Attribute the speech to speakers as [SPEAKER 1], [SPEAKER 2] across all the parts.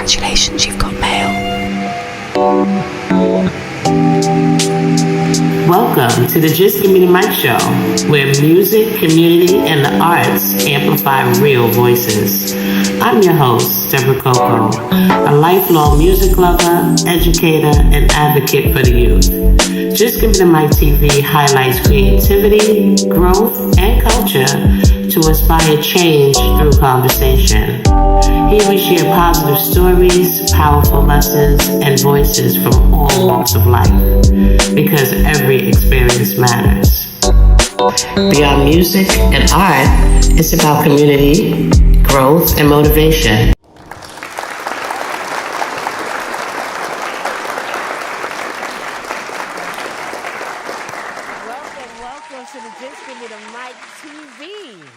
[SPEAKER 1] Congratulations, you've got mail.
[SPEAKER 2] Welcome to the Just Gimme the Mic show, where music, community, and the arts amplify real voices. I'm your host, Debra CoCo, a lifelong music lover, educator, and advocate for the youth. Just Gimme the Mic TV highlights creativity, growth, and culture to inspire change through conversation. Here we share positive stories, powerful lessons, and voices from all walks of life, because every experience matters. Beyond music and art, it's about community, growth, and motivation. Welcome to the Just Gimme the Mic TV.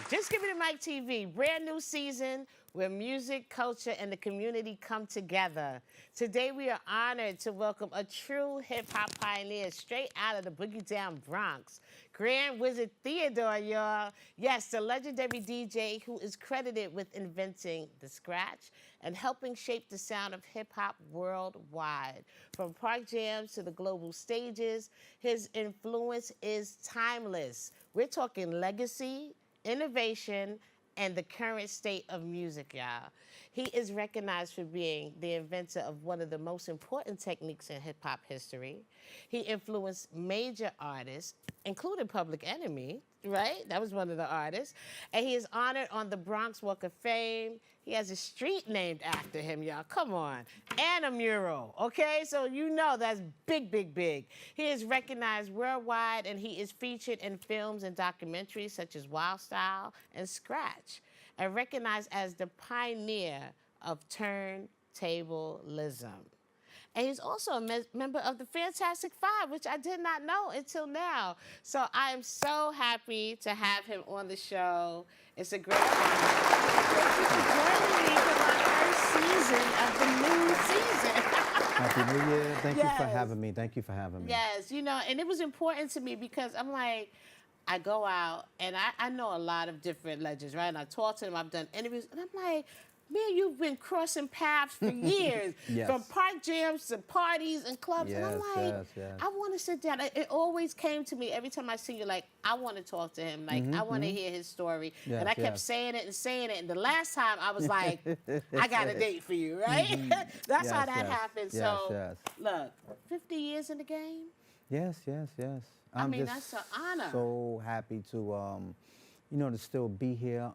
[SPEAKER 2] Just Gimme the Mic TV, brand new season where music, culture, and the community come together. Today we are honored to welcome a true hip-hop pioneer straight out of the boogie down Bronx, Grand Wizard Theodore, y'all. Yes, the legendary DJ who is credited with inventing the scratch and helping shape the sound of hip-hop worldwide. From park jams to the global stages, his influence is timeless. We're talking legacy, innovation, and the current state of music, y'all. He is recognized for being the inventor of one of the most important techniques in hip-hop history. He influenced major artists, including Public Enemy, right? That was one of the artists. And he is honored on the Bronx Walk of Fame. He has a street named after him, y'all. Come on. And a mural, okay? So you know that's big, big, big. He is recognized worldwide, and he is featured in films and documentaries such as Wild Style and Scratch, and recognized as the pioneer of turntablism. And he's also a member of the Fantastic Five, which I did not know until now. So I am so happy to have him on the show. It's a great honor. Thank you for joining me for my first season of the new season.
[SPEAKER 3] Happy New Year. Thank you for having me. Thank you for having me.
[SPEAKER 2] Yes, you know, and it was important to me because I'm like, I go out and I know a lot of different legends, right? And I talk to them, I've done interviews, and I'm like, man, you've been crossing paths for years,
[SPEAKER 3] Yes.
[SPEAKER 2] from park jams to parties and clubs.
[SPEAKER 3] Yes,
[SPEAKER 2] and I'm like,
[SPEAKER 3] yes.
[SPEAKER 2] I want to sit down. It always came to me every time I see you, like, I want to talk to him. Like, I want to hear his story.
[SPEAKER 3] Yes,
[SPEAKER 2] and I kept saying it. And the last time I was like, I got a date for you, right? That's how that happened. So, look, 50 years in the game?
[SPEAKER 3] Yes.
[SPEAKER 2] I mean,
[SPEAKER 3] just
[SPEAKER 2] that's an honor.
[SPEAKER 3] So happy to, to still be here.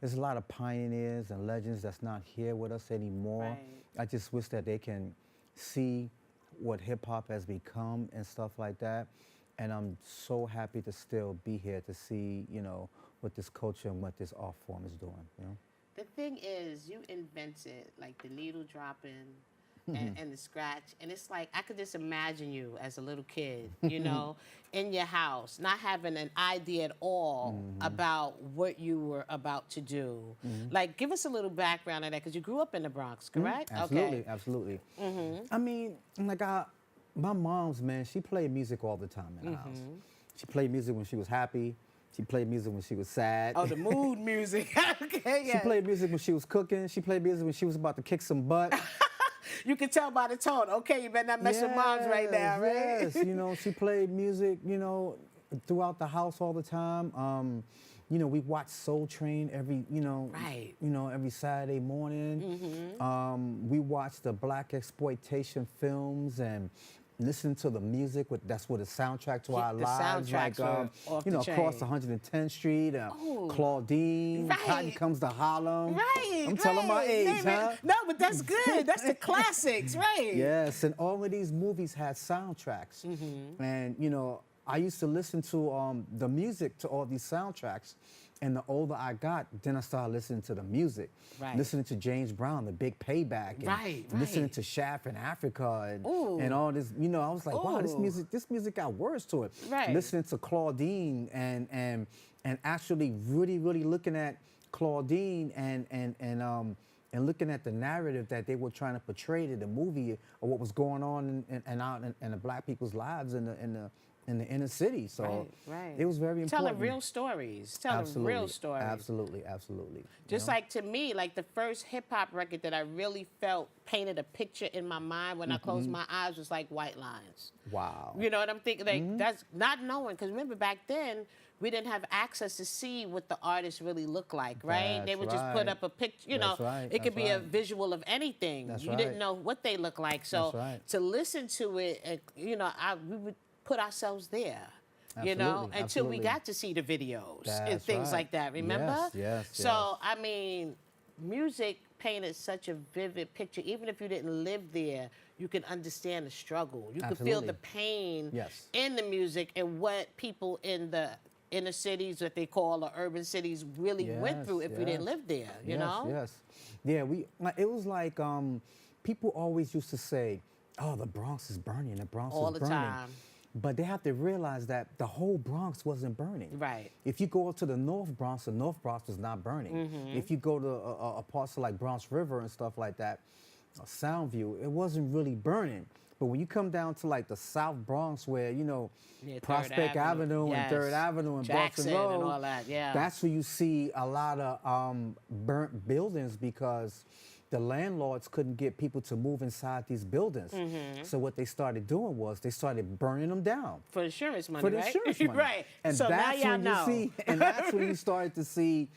[SPEAKER 3] There's a lot of pioneers and legends that's not here with us anymore.
[SPEAKER 2] Right.
[SPEAKER 3] I just wish that they can see what hip hop has become and stuff like that. And I'm so happy to still be here to see, what this culture and what this art form is doing.
[SPEAKER 2] The thing is, you invented like the needle dropping and the scratch, and it's like I could just imagine you as a little kid, in your house, not having an idea at all about what you were about to do. Like, give us a little background on that, because you grew up in the Bronx, correct?
[SPEAKER 3] Absolutely. I mean, like my mom's, man, she played music all the time in the house. She played music when she was happy. She played music when she was sad.
[SPEAKER 2] Oh, the mood music. Okay, yeah.
[SPEAKER 3] She played music when she was cooking. She played music when she was about to kick some butt.
[SPEAKER 2] You can tell by the tone. Okay, you better not mess with moms right now, right?
[SPEAKER 3] Yes, she played music, throughout the house all the time. We watched Soul Train every Saturday morning. We watched the black exploitation films and listen to the music. That's what the soundtrack to our lives. Like, across 110th Street, Claudine, Cotton Comes to Harlem.
[SPEAKER 2] Right.
[SPEAKER 3] I'm telling my age, huh?
[SPEAKER 2] No, but that's good. That's the classics, right?
[SPEAKER 3] Yes, and all of these movies had soundtracks. And, I used to listen to the music to all these soundtracks. And the older I got, then I started listening to the music.
[SPEAKER 2] Right.
[SPEAKER 3] Listening to James Brown, The Big Payback. And listening to Shaft in Africa and all this. I was like, wow, this music got words to it.
[SPEAKER 2] Right.
[SPEAKER 3] Listening to Claudine and actually really, really looking at Claudine and looking at the narrative that they were trying to portray to the movie, or what was going on in the black people's lives in in the inner city. So it was very important.
[SPEAKER 2] Telling real stories. Telling real stories.
[SPEAKER 3] Absolutely, absolutely.
[SPEAKER 2] Just like to me, like the first hip hop record that I really felt painted a picture in my mind when I closed my eyes was like White Lines.
[SPEAKER 3] Wow.
[SPEAKER 2] You know what I'm thinking? Like that's not knowing, because remember back then we didn't have access to see what the artists really look like, right? They would just put up a picture, you know, it could be a visual of anything. You didn't know what they look like. So to listen to it, you know, we would put ourselves there. You know, until we got to see the videos and things like that, remember?
[SPEAKER 3] Yes.
[SPEAKER 2] So, I mean, music painted such a vivid picture. Even if you didn't live there, you can understand the struggle. You could feel the pain in the music and what people in the inner cities, what they call the urban cities, really went through if we didn't live there, you know?
[SPEAKER 3] Yeah, it was like, people always used to say, oh, the Bronx is burning, the Bronx is burning. All the time. But they have to realize that the whole Bronx wasn't burning.
[SPEAKER 2] Right.
[SPEAKER 3] If you go up to the North Bronx, the North Bronx was not burning. If you go to a parts of like Bronx River and stuff like that, Soundview, it wasn't really burning. But when you come down to like the South Bronx, where, you know, Prospect Avenue and 3rd Avenue and
[SPEAKER 2] Jackson
[SPEAKER 3] Boston Road,
[SPEAKER 2] and all that,
[SPEAKER 3] that's where you see a lot of burnt buildings, because the landlords couldn't get people to move inside these buildings. So what they started doing was they started burning them down.
[SPEAKER 2] For insurance money,
[SPEAKER 3] For the insurance money.
[SPEAKER 2] Right.
[SPEAKER 3] And
[SPEAKER 2] so
[SPEAKER 3] that's
[SPEAKER 2] now y'all
[SPEAKER 3] when
[SPEAKER 2] know.
[SPEAKER 3] you see, and that's when you started to see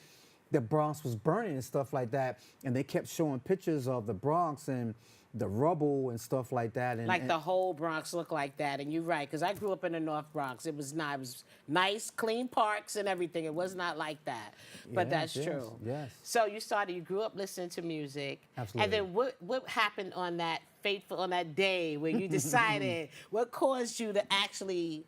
[SPEAKER 3] the Bronx was burning and stuff like that. And they kept showing pictures of the Bronx and the rubble and stuff like that. And,
[SPEAKER 2] like the whole Bronx looked like that. And you're right, because I grew up in the North Bronx. It was nice, clean parks and everything. It was not like that. But that's true.
[SPEAKER 3] Yes.
[SPEAKER 2] So you grew up listening to music.
[SPEAKER 3] Absolutely.
[SPEAKER 2] And then what happened on that day where you decided, what caused you to actually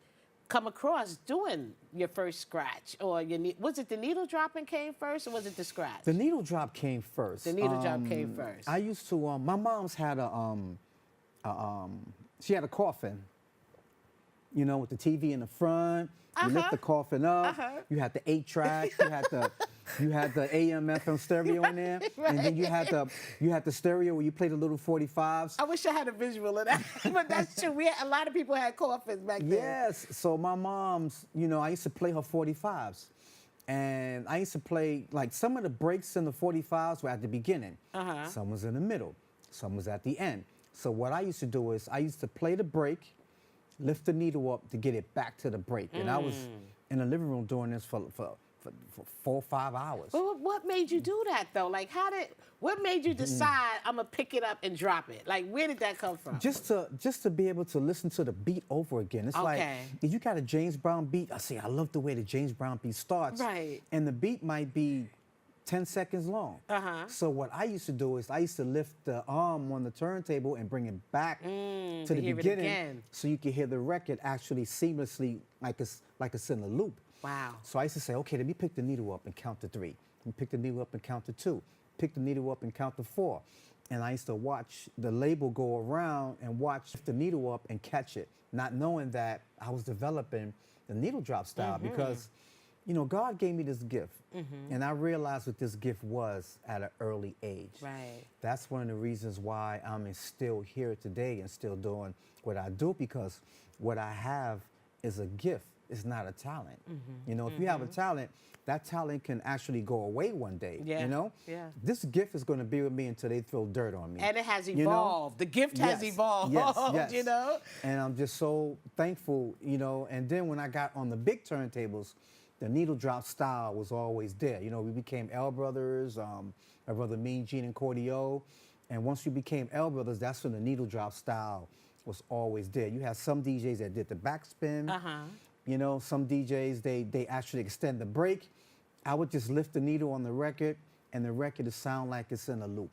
[SPEAKER 2] come across doing your first scratch? Or was it the needle dropping came first, or was it the scratch?
[SPEAKER 3] The needle drop came first.
[SPEAKER 2] The needle drop came first.
[SPEAKER 3] I used to, my mom's had she had a coffin, you know, with the TV in the front. You lift the coffin up. You had the 8-track. You had the AM FM stereo in there, and then you had the stereo where you played the little 45s.
[SPEAKER 2] I wish I had a visual of that, but that's true. A lot of people had coffins back then.
[SPEAKER 3] Yes. So my mom's, you know, I used to play her 45s, and I used to play like some of the breaks in the 45s were at the beginning. Some was in the middle. Some was at the end. So what I used to do is I used to play the break, lift the needle up to get it back to the break. And I was in the living room doing this for 4 or 5 hours.
[SPEAKER 2] But what made you do that though? Like what made you decide I'm gonna pick it up and drop it? Like where did that come from?
[SPEAKER 3] Just to be able to listen to the beat over again. It's like if you got a James Brown beat, I love the way the James Brown beat starts.
[SPEAKER 2] Right.
[SPEAKER 3] And the beat might be 10 seconds long. So what I used to do is I used to lift the arm on the turntable and bring it back to the beginning, so you could hear the record actually seamlessly, like it's in a loop.
[SPEAKER 2] Wow.
[SPEAKER 3] So I used to say, okay, let me pick the needle up and count to 3. Let me pick the needle up and count to 2. Pick the needle up and count to 4. And I used to watch the label go around and watch the needle up and catch it, not knowing that I was developing the needle drop style because, you know, God gave me this gift. And I realized what this gift was at an early age.
[SPEAKER 2] Right.
[SPEAKER 3] That's one of the reasons why I'm still here today and still doing what I do, because what I have is a gift. It's not a talent. You know, if you have a talent, that talent can actually go away one day. You know? This gift is going to be with me until they throw dirt on me.
[SPEAKER 2] And it has evolved. The gift has evolved.
[SPEAKER 3] Yes.
[SPEAKER 2] You know?
[SPEAKER 3] And I'm just so thankful, you know. And then when I got on the big turntables, the needle drop style was always there. You know, we became L Brothers, my brother Mean Gene and Cordio. And once we became L Brothers, that's when the needle drop style was always there. You had some DJs that did the backspin. You know, some DJs, they actually extend the break. I would just lift the needle on the record, and the record would sound like it's in a loop.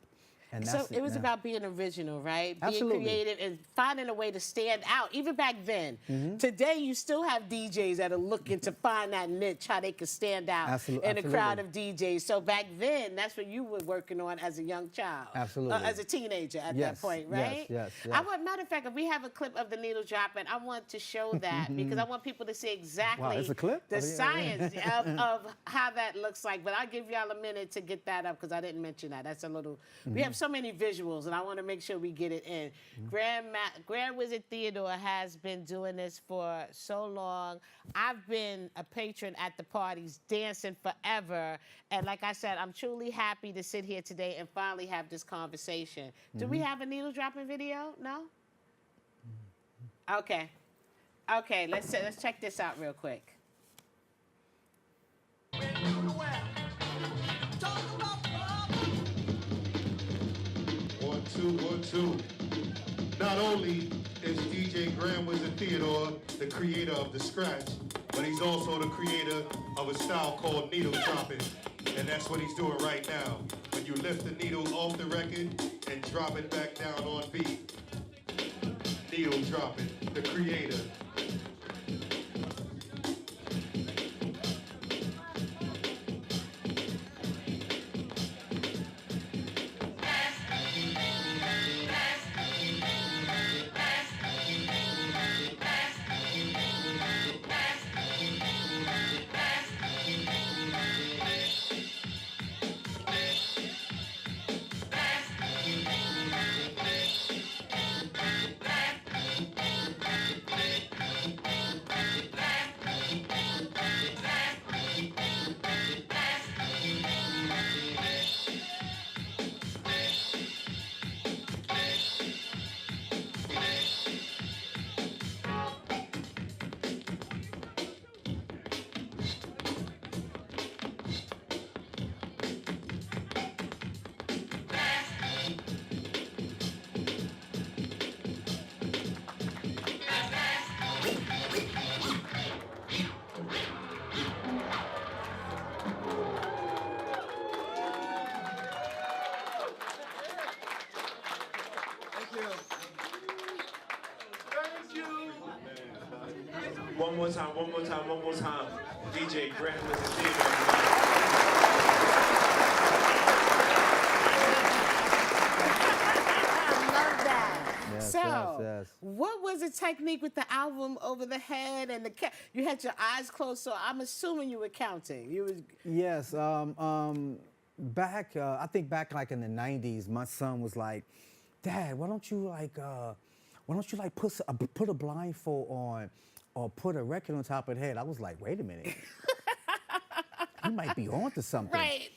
[SPEAKER 3] And
[SPEAKER 2] so it was about being original, right?
[SPEAKER 3] Absolutely.
[SPEAKER 2] Being creative and finding a way to stand out, even back then. Today, you still have DJs that are looking to find that niche, how they can stand out in a crowd of DJs. So back then, that's what you were working on as a young child. As a teenager at that point, right?
[SPEAKER 3] Yes.
[SPEAKER 2] Matter of fact, if we have a clip of the needle dropping, I want to show that because I want people to see exactly the science of how that looks like. But I'll give y'all a minute to get that up because I didn't mention that. That's a little, we have so many visuals, and I want to make sure we get it in. Grand Wizard Theodore has been doing this for so long. I've been a patron at the parties, dancing forever. And like I said, I'm truly happy to sit here today and finally have this conversation. Do we have a needle dropping video? No? Okay. Okay, let's check this out real quick.
[SPEAKER 1] 1, 2, 1, 2. Not only is DJ Grand Wizard Theodore the creator of the scratch, but he's also the creator of a style called needle dropping. And that's what he's doing right now. When you lift the needle off the record and drop it back down on beat. Needle dropping, the creator.
[SPEAKER 4] One more time, one more time, one more time. DJ Grand Wizard Theodore.
[SPEAKER 3] Yes,
[SPEAKER 2] So,
[SPEAKER 3] yes.
[SPEAKER 2] what was the technique with the album over the head and the you had your eyes closed, so I'm assuming you were counting. You was
[SPEAKER 3] Yes. Back, I think back like in the '90s, my son was like, "Dad, why don't you like put a blindfold on, or put a record on top of the head?" I was like, "Wait a minute, you might be onto something."
[SPEAKER 2] right.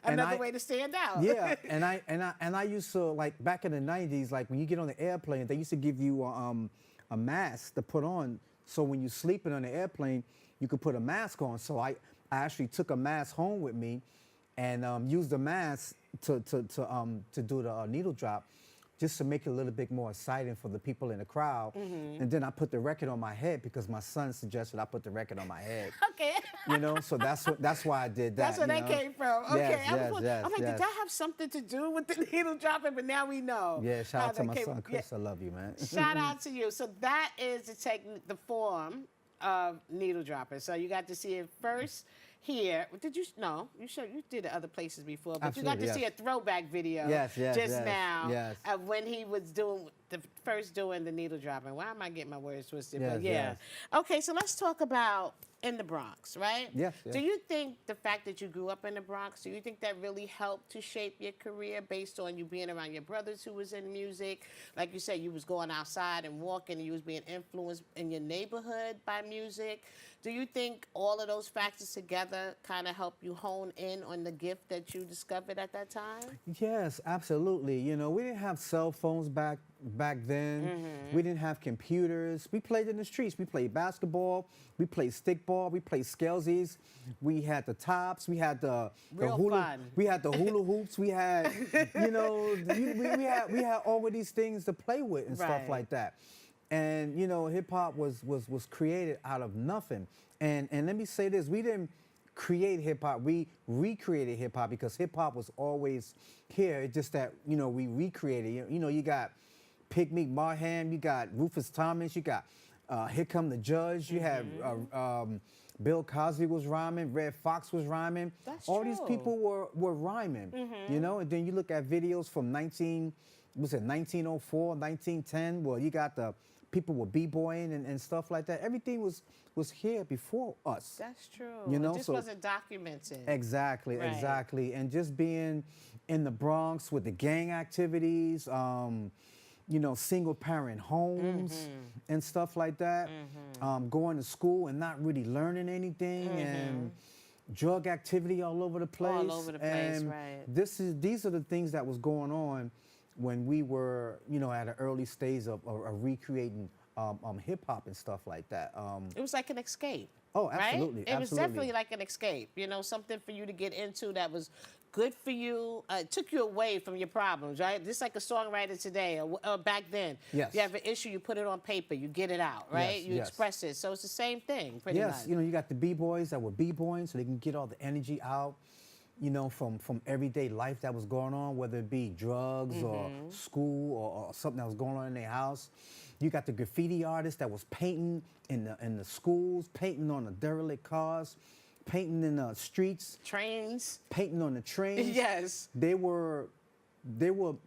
[SPEAKER 2] Another way to stand out.
[SPEAKER 3] Yeah, and I used to, like, back in the '90s, like when you get on the airplane, they used to give you a mask to put on, so when you're sleeping on the airplane, you could put a mask on. So I actually took a mask home with me, and used the mask to do the needle drop, just to make it a little bit more exciting for the people in the crowd. And then I put the record on my head because my son suggested I put the record on my head.
[SPEAKER 2] Okay.
[SPEAKER 3] You know, so that's why I did that.
[SPEAKER 2] That's where that came from. Okay.
[SPEAKER 3] Yes,
[SPEAKER 2] I'm like, did that have something to do with the needle dropping? But now we know.
[SPEAKER 3] Yeah, shout
[SPEAKER 2] how
[SPEAKER 3] out to
[SPEAKER 2] that
[SPEAKER 3] my
[SPEAKER 2] came-
[SPEAKER 3] son, Chris.
[SPEAKER 2] Yeah.
[SPEAKER 3] I love you, man.
[SPEAKER 2] Shout out to you. So that is the form of needle dropping. So you got to see it first here. Did you? No, you did it other places before, but you got
[SPEAKER 3] Absolutely,
[SPEAKER 2] to see a throwback video just now of when he was doing the needle dropping. Why am I getting my words twisted?
[SPEAKER 3] Yes,
[SPEAKER 2] But yeah.
[SPEAKER 3] yes.
[SPEAKER 2] Okay, so let's talk about in the Bronx, right?
[SPEAKER 3] Yes, yes.
[SPEAKER 2] Do you think the fact that you grew up in the Bronx, do you think that really helped to shape your career based on you being around your brothers who was in music? Like you said, you was going outside and walking and you was being influenced in your neighborhood by music. Do you think all of those factors together kind of help you hone in on the gift that you discovered at that time?
[SPEAKER 3] Yes, absolutely. You know, we didn't have cell phones back then. We didn't have computers. We played in the streets. We played basketball. We played stickball. We played scalesies. We had the tops. We had the hula.
[SPEAKER 2] Fun.
[SPEAKER 3] We had the hula hoops. We had, you know, we had all of these things to play with and stuff like that. And you know, hip hop was created out of nothing. And let me say this: we didn't create hip hop. We recreated hip hop because hip hop was always here. It's just that, you know, we recreated. You know, you got Pigmeat Marham, you got Rufus Thomas, you got Here Come the Judge. You had Bill Cosby was rhyming, Red Fox was rhyming.
[SPEAKER 2] That's
[SPEAKER 3] all
[SPEAKER 2] true.
[SPEAKER 3] these people were rhyming. You know, and then you look at videos from 1904, 1910. Well, you got the people were b-boying and stuff like that. Everything was here before us.
[SPEAKER 2] That's true.
[SPEAKER 3] You know,
[SPEAKER 2] it just wasn't documented.
[SPEAKER 3] Exactly,
[SPEAKER 2] Right.
[SPEAKER 3] exactly. And just being in the Bronx with the gang activities, you know, single parent homes and stuff like that, going to school and not really learning anything, and drug activity all over the place.
[SPEAKER 2] All over the place,
[SPEAKER 3] and
[SPEAKER 2] right.
[SPEAKER 3] these are the things that was going on when we were, you know, at an early stage of recreating hip hop and stuff like that.
[SPEAKER 2] It was like an escape.
[SPEAKER 3] Oh, absolutely,
[SPEAKER 2] Right? It was
[SPEAKER 3] absolutely.
[SPEAKER 2] definitely like an escape. You know, something for you to get into that was good for you. It took you away from your problems, right? Just like a songwriter today or back then.
[SPEAKER 3] Yes.
[SPEAKER 2] You have an issue, you put it on paper, you get it out, right?
[SPEAKER 3] Yes,
[SPEAKER 2] You
[SPEAKER 3] yes.
[SPEAKER 2] express it. So it's the same thing, pretty much.
[SPEAKER 3] Yes, you know, you got the b-boys that were b-boying so they can get all the energy out, you know, from everyday life that was going on, whether it be drugs or school or something that was going on in their house. You got the graffiti artists that was painting in the schools, painting on the derelict cars, painting in the streets,
[SPEAKER 2] Trains.
[SPEAKER 3] painting on the trains.
[SPEAKER 2] Yes.
[SPEAKER 3] They were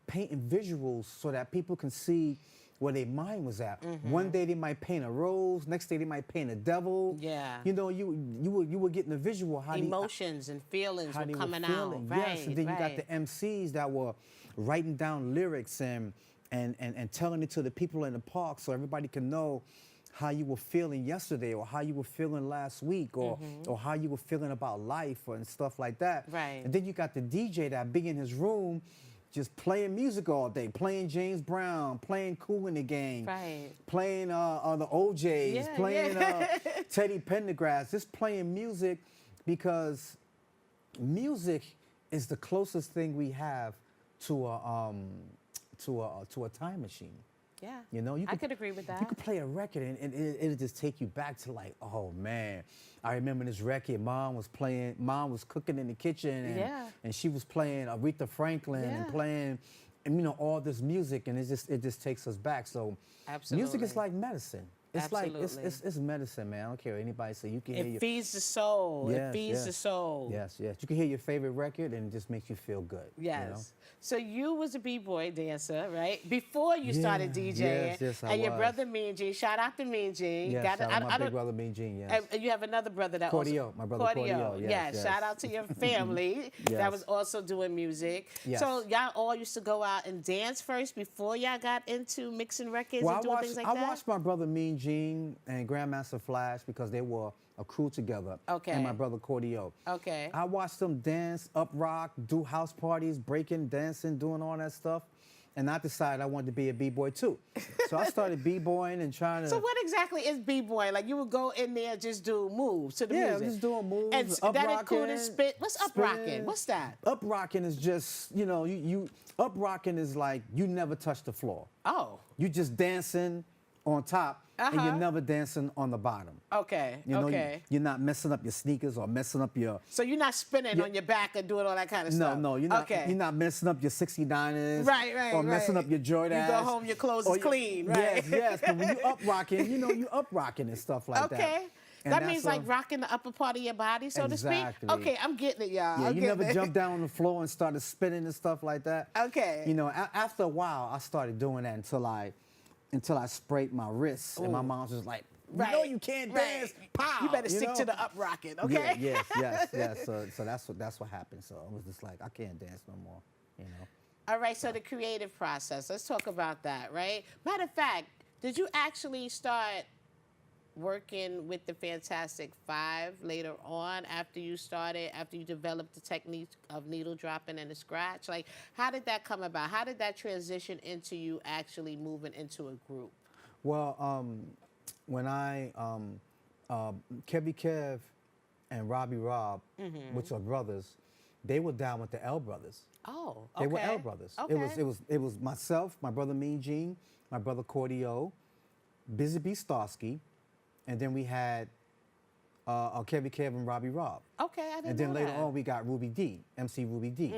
[SPEAKER 3] painting visuals so that people can see where their mind was at. One day they might paint a rose, next day they might paint a devil.
[SPEAKER 2] Yeah.
[SPEAKER 3] You know, you were getting a visual how
[SPEAKER 2] Emotions and feelings
[SPEAKER 3] how
[SPEAKER 2] were
[SPEAKER 3] they
[SPEAKER 2] coming
[SPEAKER 3] were
[SPEAKER 2] out.
[SPEAKER 3] feeling.
[SPEAKER 2] Right,
[SPEAKER 3] Yes, and then you got
[SPEAKER 2] right.
[SPEAKER 3] the MCs that were writing down lyrics and telling it to the people in the park so everybody can know how you were feeling yesterday or how you were feeling last week or how you were feeling about life and stuff like that.
[SPEAKER 2] Right.
[SPEAKER 3] And then you got the DJ that be in his room just playing music all day, playing James Brown, playing Kool in the Gang,
[SPEAKER 2] Right.
[SPEAKER 3] playing the OJs,
[SPEAKER 2] Yeah,
[SPEAKER 3] playing
[SPEAKER 2] yeah.
[SPEAKER 3] Teddy Pendergrass, just playing music because music is the closest thing we have to a time machine.
[SPEAKER 2] Yeah.
[SPEAKER 3] You know,
[SPEAKER 2] I could agree with that.
[SPEAKER 3] You could play a record and it'll just take you back to like, oh man, I remember this record. Mom was cooking in the kitchen and she was playing Aretha Franklin and
[SPEAKER 2] Yeah.
[SPEAKER 3] playing, and you know, all this music, and it just takes us back. So music is
[SPEAKER 2] Absolutely.
[SPEAKER 3] like medicine. It's like
[SPEAKER 2] Absolutely.
[SPEAKER 3] it's medicine, man. I don't care what anybody say. You can hear
[SPEAKER 2] It feeds the soul. It
[SPEAKER 3] Yes,
[SPEAKER 2] feeds the
[SPEAKER 3] yes.
[SPEAKER 2] soul.
[SPEAKER 3] Yes, yes. You can hear your favorite record and it just makes you feel good.
[SPEAKER 2] Yes.
[SPEAKER 3] You know?
[SPEAKER 2] So you was a b-boy dancer, right? Before you started
[SPEAKER 3] Yeah,
[SPEAKER 2] DJing.
[SPEAKER 3] yes, I
[SPEAKER 2] and your
[SPEAKER 3] was.
[SPEAKER 2] brother Mean Gene. Shout out to Mean Gene.
[SPEAKER 3] Yes, shout out my big brother Mean Gene, yes.
[SPEAKER 2] And you have another brother that
[SPEAKER 3] Cordio,
[SPEAKER 2] also...
[SPEAKER 3] my brother Cordio, yes, yes.
[SPEAKER 2] Shout out to your family that
[SPEAKER 3] Yes.
[SPEAKER 2] was also doing music.
[SPEAKER 3] Yes.
[SPEAKER 2] So y'all all used to go out and dance first before y'all got into mixing records
[SPEAKER 3] Well,
[SPEAKER 2] and doing things like
[SPEAKER 3] I
[SPEAKER 2] that?
[SPEAKER 3] watched my brother Mean Gene and Grandmaster Flash because they were a crew together.
[SPEAKER 2] Okay.
[SPEAKER 3] And my brother Cordio.
[SPEAKER 2] Okay.
[SPEAKER 3] I watched them dance, up rock, do house parties, breaking, dancing, doing all that stuff. And I decided I wanted to be a b-boy too. So I started b-boying and trying to...
[SPEAKER 2] So what exactly is b-boy? Like you would go in there and just do moves to the music?
[SPEAKER 3] Yeah, just doing moves,
[SPEAKER 2] And
[SPEAKER 3] up
[SPEAKER 2] that
[SPEAKER 3] rocking,
[SPEAKER 2] included spit. What's up rocking?
[SPEAKER 3] spin.
[SPEAKER 2] What's that?
[SPEAKER 3] Up rocking is just, you know, you up rocking is like you never touch the floor.
[SPEAKER 2] Oh,
[SPEAKER 3] You just dancing on top and you're never dancing on the bottom.
[SPEAKER 2] okay,
[SPEAKER 3] You know,
[SPEAKER 2] okay.
[SPEAKER 3] you're not messing up your sneakers or messing up your...
[SPEAKER 2] So you're not spinning on your back and doing all that kind of
[SPEAKER 3] No,
[SPEAKER 2] stuff?
[SPEAKER 3] no, you're not.
[SPEAKER 2] Okay.
[SPEAKER 3] You're not messing up your 69ers.
[SPEAKER 2] Right, right,
[SPEAKER 3] Or messing
[SPEAKER 2] right.
[SPEAKER 3] up your Jordans.
[SPEAKER 2] You go home, your clothes is clean, right?
[SPEAKER 3] Yes, yes. But when you up rocking, you know, you up rocking and stuff like that.
[SPEAKER 2] Okay.
[SPEAKER 3] And
[SPEAKER 2] That
[SPEAKER 3] that's
[SPEAKER 2] means like rocking the upper part of your body, so to
[SPEAKER 3] Exactly.
[SPEAKER 2] speak? Okay, I'm getting it, y'all.
[SPEAKER 3] Yeah,
[SPEAKER 2] I'm
[SPEAKER 3] you
[SPEAKER 2] getting
[SPEAKER 3] never
[SPEAKER 2] it.
[SPEAKER 3] jumped down on the floor and started spinning and stuff like that.
[SPEAKER 2] Okay.
[SPEAKER 3] You know, after a while, I started doing that until I sprayed my wrists, and my mom was just like,
[SPEAKER 2] Right.
[SPEAKER 3] "No, you can't dance." Pow.
[SPEAKER 2] You better stick
[SPEAKER 3] know?
[SPEAKER 2] to the up rocking, okay?
[SPEAKER 3] Yeah, yes. So that's what happened. So I was just like, I can't dance no more. You know.
[SPEAKER 2] All right, so the creative process. Let's talk about that, right? Matter of fact, did you actually start working with the Fantastic Five later on after you developed the technique of needle dropping and the scratch? Like, how did that come about? How did that transition into you actually moving into a group?
[SPEAKER 3] Well, when I, Kevy Kev and Robbie Rob, which are brothers, they were down with the L Brothers.
[SPEAKER 2] Oh, okay.
[SPEAKER 3] They were L Brothers.
[SPEAKER 2] Okay.
[SPEAKER 3] It was myself, my brother Mean Gene, my brother Cordio, Busy B. Starsky, and then we had Kevy Kev and Robbie Rob.
[SPEAKER 2] Okay, I didn't
[SPEAKER 3] And then
[SPEAKER 2] know
[SPEAKER 3] later
[SPEAKER 2] that.
[SPEAKER 3] on we got Ruby D, MC Ruby D.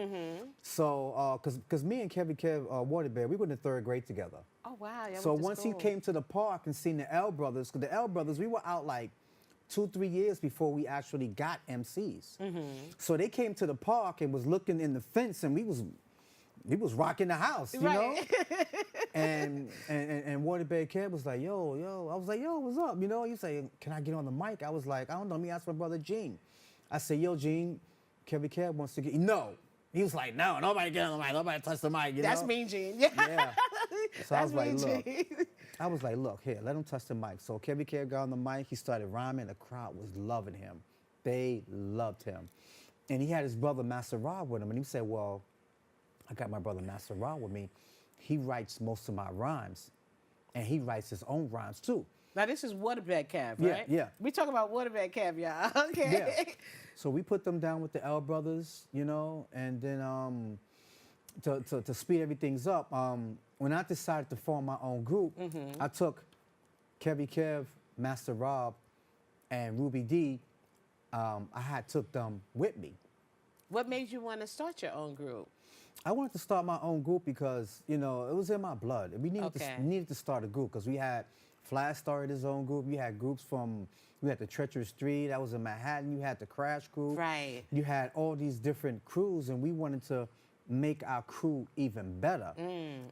[SPEAKER 3] So, cause me and Kevy Kev Waterbear, we were in the 3rd grade together.
[SPEAKER 2] Oh, wow. y'all
[SPEAKER 3] So
[SPEAKER 2] went to
[SPEAKER 3] once he
[SPEAKER 2] school.
[SPEAKER 3] came to the park and seen the L Brothers, because the L Brothers, we were out like 2-3 years before we actually got MCs. So they came to the park and was looking in the fence, and we was he was rocking the house, you know? And Waterbed Kev was like, yo. I was like, yo, what's up? You know, he said, can I get on the mic? I was like, I don't know, let me ask my brother Gene. I said, yo, Gene, Kevin Kev wants to get, no. He was like, no, nobody get on the mic, nobody touch the mic, you know?
[SPEAKER 2] That's mean, Gene. Yeah.
[SPEAKER 3] So I was like, look. I was like, look, here, let him touch the mic. So Kevin Kev got on the mic, he started rhyming, the crowd was loving him. They loved him. And he had his brother Master Rob with him, and he said, well, I got my brother Master Rob with me. He writes most of my rhymes, and he writes his own rhymes too.
[SPEAKER 2] Now this is Waterbed Cav, right?
[SPEAKER 3] Yeah.
[SPEAKER 2] We talking about Waterbed Cav, y'all. Okay.
[SPEAKER 3] Yeah. So we put them down with the L brothers, you know, and then to speed everything up, when I decided to form my own group, I took Kevy Kev, Master Rob, and Ruby D. I took them with me.
[SPEAKER 2] What made you want to start your own group?
[SPEAKER 3] I wanted to start my own group because, you know, it was in my blood. We needed to start a group because we had Flash started his own group. You had groups you had the Treacherous Street, that was in Manhattan. You had the Crash Group.
[SPEAKER 2] Right.
[SPEAKER 3] You had all these different crews, and we wanted to make our crew even better.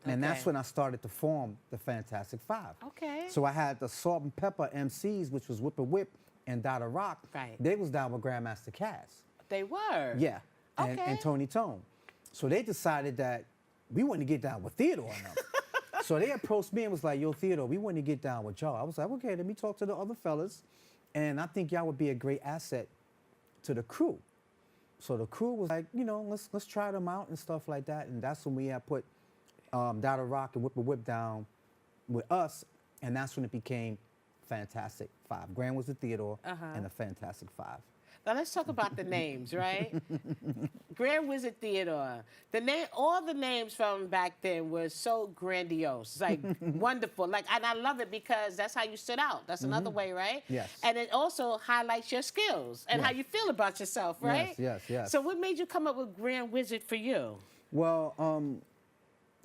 [SPEAKER 3] And that's when I started to form the Fantastic Five.
[SPEAKER 2] Okay.
[SPEAKER 3] So I had the Salt and Pepper MCs, which was Whip and Whip and Dada Rock.
[SPEAKER 2] Right.
[SPEAKER 3] They was down with Grandmaster Cass.
[SPEAKER 2] They were?
[SPEAKER 3] Yeah. And Tony Tone. So they decided that we wanted to get down with Theodore and them. So they approached me and was like, yo, Theodore, we want to get down with y'all. I was like, okay, let me talk to the other fellas. And I think y'all would be a great asset to the crew. So the crew was like, you know, let's try them out and stuff like that. And that's when we had put Dada Rock and Whip and Whip down with us. And that's when it became Fantastic Five. Grand was the Theodore and the Fantastic Five.
[SPEAKER 2] Now let's talk about the names, right? Grand Wizard Theodore. All the names from back then were so grandiose, like wonderful. And I love it because that's how you stood out. That's another way, right?
[SPEAKER 3] Yes.
[SPEAKER 2] And it also highlights your skills and how you feel about yourself, right?
[SPEAKER 3] Yes.
[SPEAKER 2] So what made you come up with Grand Wizard for you?
[SPEAKER 3] Well,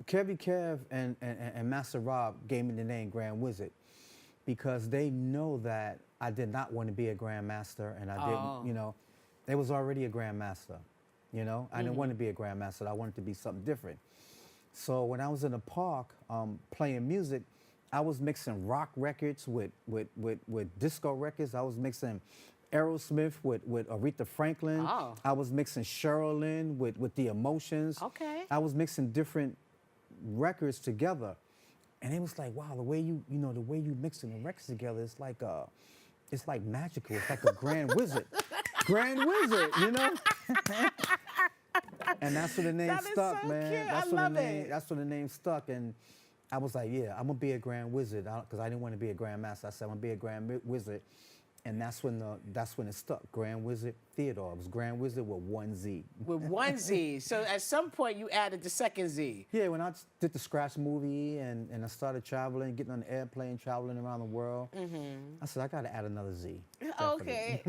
[SPEAKER 3] Kevy Kev and Master Rob gave me the name Grand Wizard because they know that I did not want to be a grandmaster, and I didn't, you know, there was already a grandmaster, you know? I didn't want to be a grandmaster. I wanted to be something different. So when I was in the park playing music, I was mixing rock records with disco records. I was mixing Aerosmith with Aretha Franklin. I was mixing Cheryl Lynn with The Emotions.
[SPEAKER 2] Okay.
[SPEAKER 3] I was mixing different records together. And it was like, wow, the way you mixing the records together, it's like magical. It's like a grand wizard. Grand wizard, you know? And that's when the name stuck,
[SPEAKER 2] so
[SPEAKER 3] man.
[SPEAKER 2] Cute.
[SPEAKER 3] That's when the name stuck. And I was like, yeah, I'm gonna be a grand wizard. Because I didn't want to be a grandmaster. I said, I'm gonna be a grand wizard. And that's when it stuck. Grand Wizard Theodore. It was Grand Wizard with one Z.
[SPEAKER 2] With one Z. So at some point you added the second Z.
[SPEAKER 3] Yeah, when I did the Scratch movie and I started traveling, getting on the airplane, traveling around the world, I said, I got to add another Z.
[SPEAKER 2] Okay.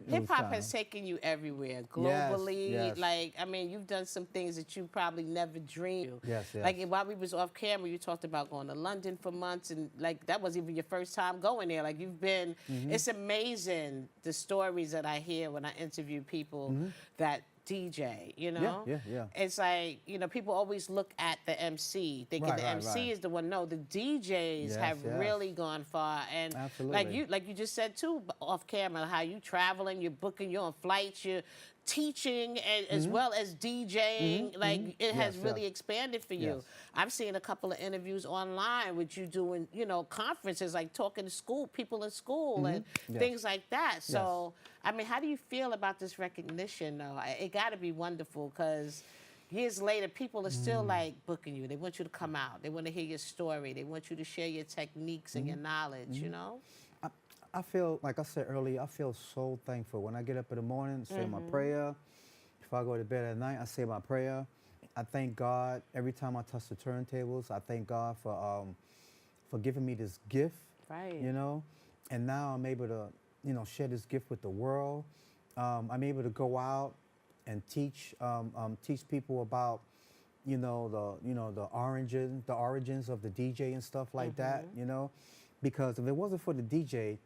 [SPEAKER 2] Hip-hop has taken you everywhere, globally.
[SPEAKER 3] Yes.
[SPEAKER 2] Like, I mean, you've done some things that you probably never dreamed.
[SPEAKER 3] Yes.
[SPEAKER 2] Like, while we was off camera, you talked about going to London for months, and, like, that wasn't even your first time going there. Like, you've been, it's amazing the stories that I hear when I interview people that DJ, you know?
[SPEAKER 3] Yeah.
[SPEAKER 2] It's like, you know, people always look at the MC, thinking the MC is the one. No, the DJs have really gone far. And
[SPEAKER 3] absolutely.
[SPEAKER 2] like you just said too, off camera, how you traveling, you're booking, you're on flights, you're teaching as well as DJing. Like it has really expanded for you. I've seen a couple of interviews online with you doing, you know, conferences, like talking to people in school and things like that. So, I mean, how do you feel about this recognition though? It got to be wonderful because years later, people are still like booking you. They want you to come out. They want to hear your story. They want you to share your techniques and your knowledge, you know?
[SPEAKER 3] I feel, like I said earlier, I feel so thankful. When I get up in the morning, say my prayer. If I go to bed at night, I say my prayer. I thank God every time I touch the turntables. I thank God for giving me this gift, you know? And now I'm able to, you know, share this gift with the world. I'm able to go out and teach people about, you know, the origins of the DJ and stuff like that, you know? Because if it wasn't for the DJ,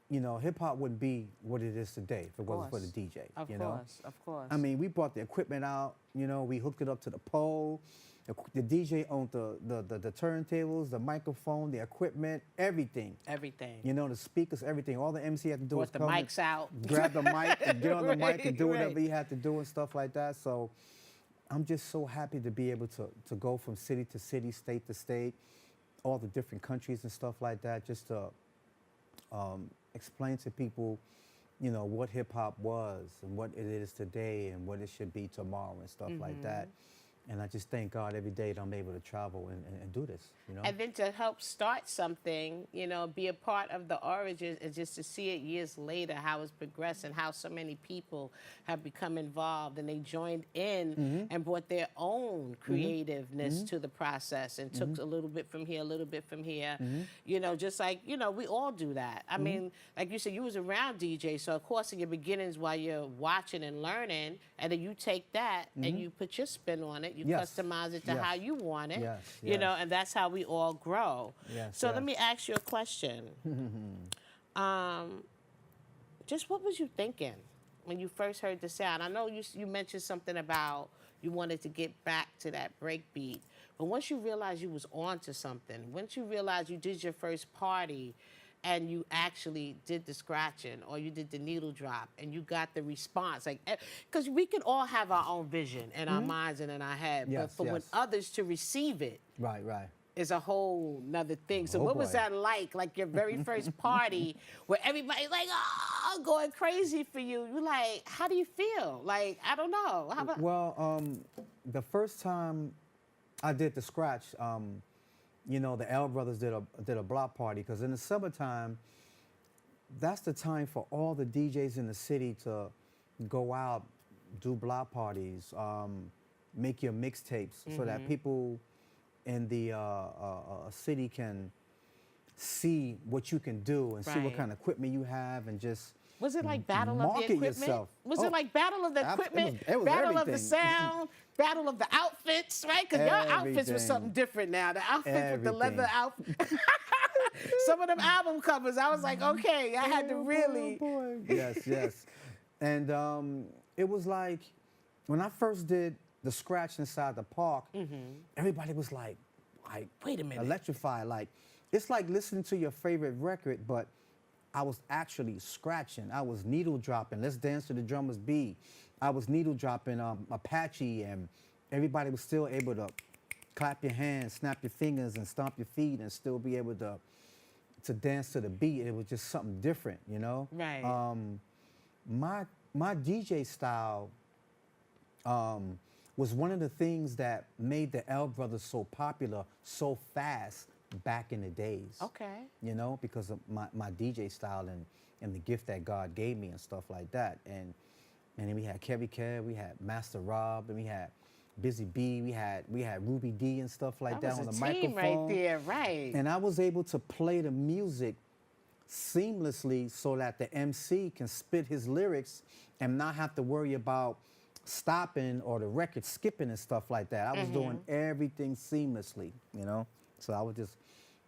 [SPEAKER 3] you know, hip-hop wouldn't be what it is today if it wasn't for the DJ,
[SPEAKER 2] Of
[SPEAKER 3] you know?
[SPEAKER 2] Of course.
[SPEAKER 3] I mean, we brought the equipment out, you know, we hooked it up to the pole, The DJ owned the turntables, the microphone, the equipment, everything.
[SPEAKER 2] Everything.
[SPEAKER 3] You know, the speakers, everything. All the MC had to do was
[SPEAKER 2] the
[SPEAKER 3] come
[SPEAKER 2] mics out,
[SPEAKER 3] grab the mic, and get on the mic and do
[SPEAKER 2] Right.
[SPEAKER 3] whatever he had to do and stuff like that. So I'm just so happy to be able to go from city to city, state to state, all the different countries and stuff like that, just to explain to people, you know, what hip hop was and what it is today and what it should be tomorrow and stuff like that. And I just thank God every day that I'm able to travel and do this, you know.
[SPEAKER 2] And then to help start something, you know, be a part of the origins and just to see it years later, how it's progressed and how so many people have become involved and they joined in and brought their own creativeness to the process and took a little bit from here, a little bit from here. You know, just like, you know, we all do that. I mean, like you said, you was around DJ, so of course in your beginnings while you're watching and learning, and then you take that and you put your spin on it. You customize it to how you want it, you know, and that's how we all grow. So let me ask you a question. Just what was you thinking when you first heard the sound? I know you mentioned something about you wanted to get back to that break beat, but once you realized you was onto something, once you realized you did your first party, and you actually did the scratching or you did the needle drop and you got the response, like, because we can all have our own vision in our minds and in our head, but for when others to receive it is a whole nother thing. So what was that like your very first party where everybody's like, oh, going crazy for you? You like, how do you feel? Like, I don't know. How about
[SPEAKER 3] Well, the first time I did the scratch, you know, the L Brothers did a block party, because in the summertime, that's the time for all the DJs in the city to go out, do block parties, make your mixtapes so that people in the city can see what you can do and see what kind of equipment you have and just
[SPEAKER 2] was it like battle of the equipment?
[SPEAKER 3] Yourself.
[SPEAKER 2] Was it like battle of the equipment?
[SPEAKER 3] It was
[SPEAKER 2] battle of the
[SPEAKER 3] everything.
[SPEAKER 2] sound? Battle of the outfits, right? Because your outfits were something different now. The outfits with the leather outfit. Some of them album covers, I was like, okay, I had to really.
[SPEAKER 3] Yes. And it was like, when I first did the scratch inside the park, everybody was like,
[SPEAKER 2] wait a minute,
[SPEAKER 3] electrified. Like, it's like listening to your favorite record, but I was actually scratching. I was needle dropping. Let's Dance to the Drummer's Beat. I was needle dropping Apache, and everybody was still able to clap your hands, snap your fingers, and stomp your feet, and still be able to dance to the beat. It was just something different, you know.
[SPEAKER 2] Right.
[SPEAKER 3] My DJ style was one of the things that made the L Brothers so popular so fast back in the days.
[SPEAKER 2] Okay.
[SPEAKER 3] You know, because of my DJ style and the gift that God gave me and stuff like that. And then we had Kevy Kev, we had Master Rob, and we had Busy B, we had Ruby D and stuff like that on the microphone.
[SPEAKER 2] Right there, right.
[SPEAKER 3] And I was able to play the music seamlessly so that the MC can spit his lyrics and not have to worry about stopping or the record skipping and stuff like that. I was doing everything seamlessly, you know? So I was just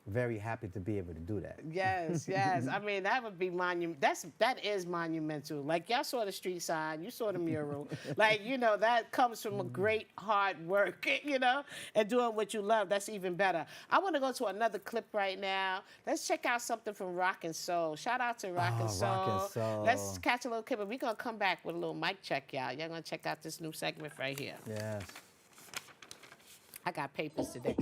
[SPEAKER 3] very happy to be able to do that.
[SPEAKER 2] Yes. I mean, that would be that is monumental. Like, y'all saw the street sign, you saw the mural. Like, you know, that comes from a great hard work, you know, and doing what you love. That's even better. I want to go to another clip right now. Let's check out something from Rock and Soul. Shout out to Rock and Soul.
[SPEAKER 3] Rock and Soul.
[SPEAKER 2] Let's catch a little clip, and we're going to come back with a little mic check, y'all. Y'all going to check out this new segment right here.
[SPEAKER 3] Yes.
[SPEAKER 2] I got papers today.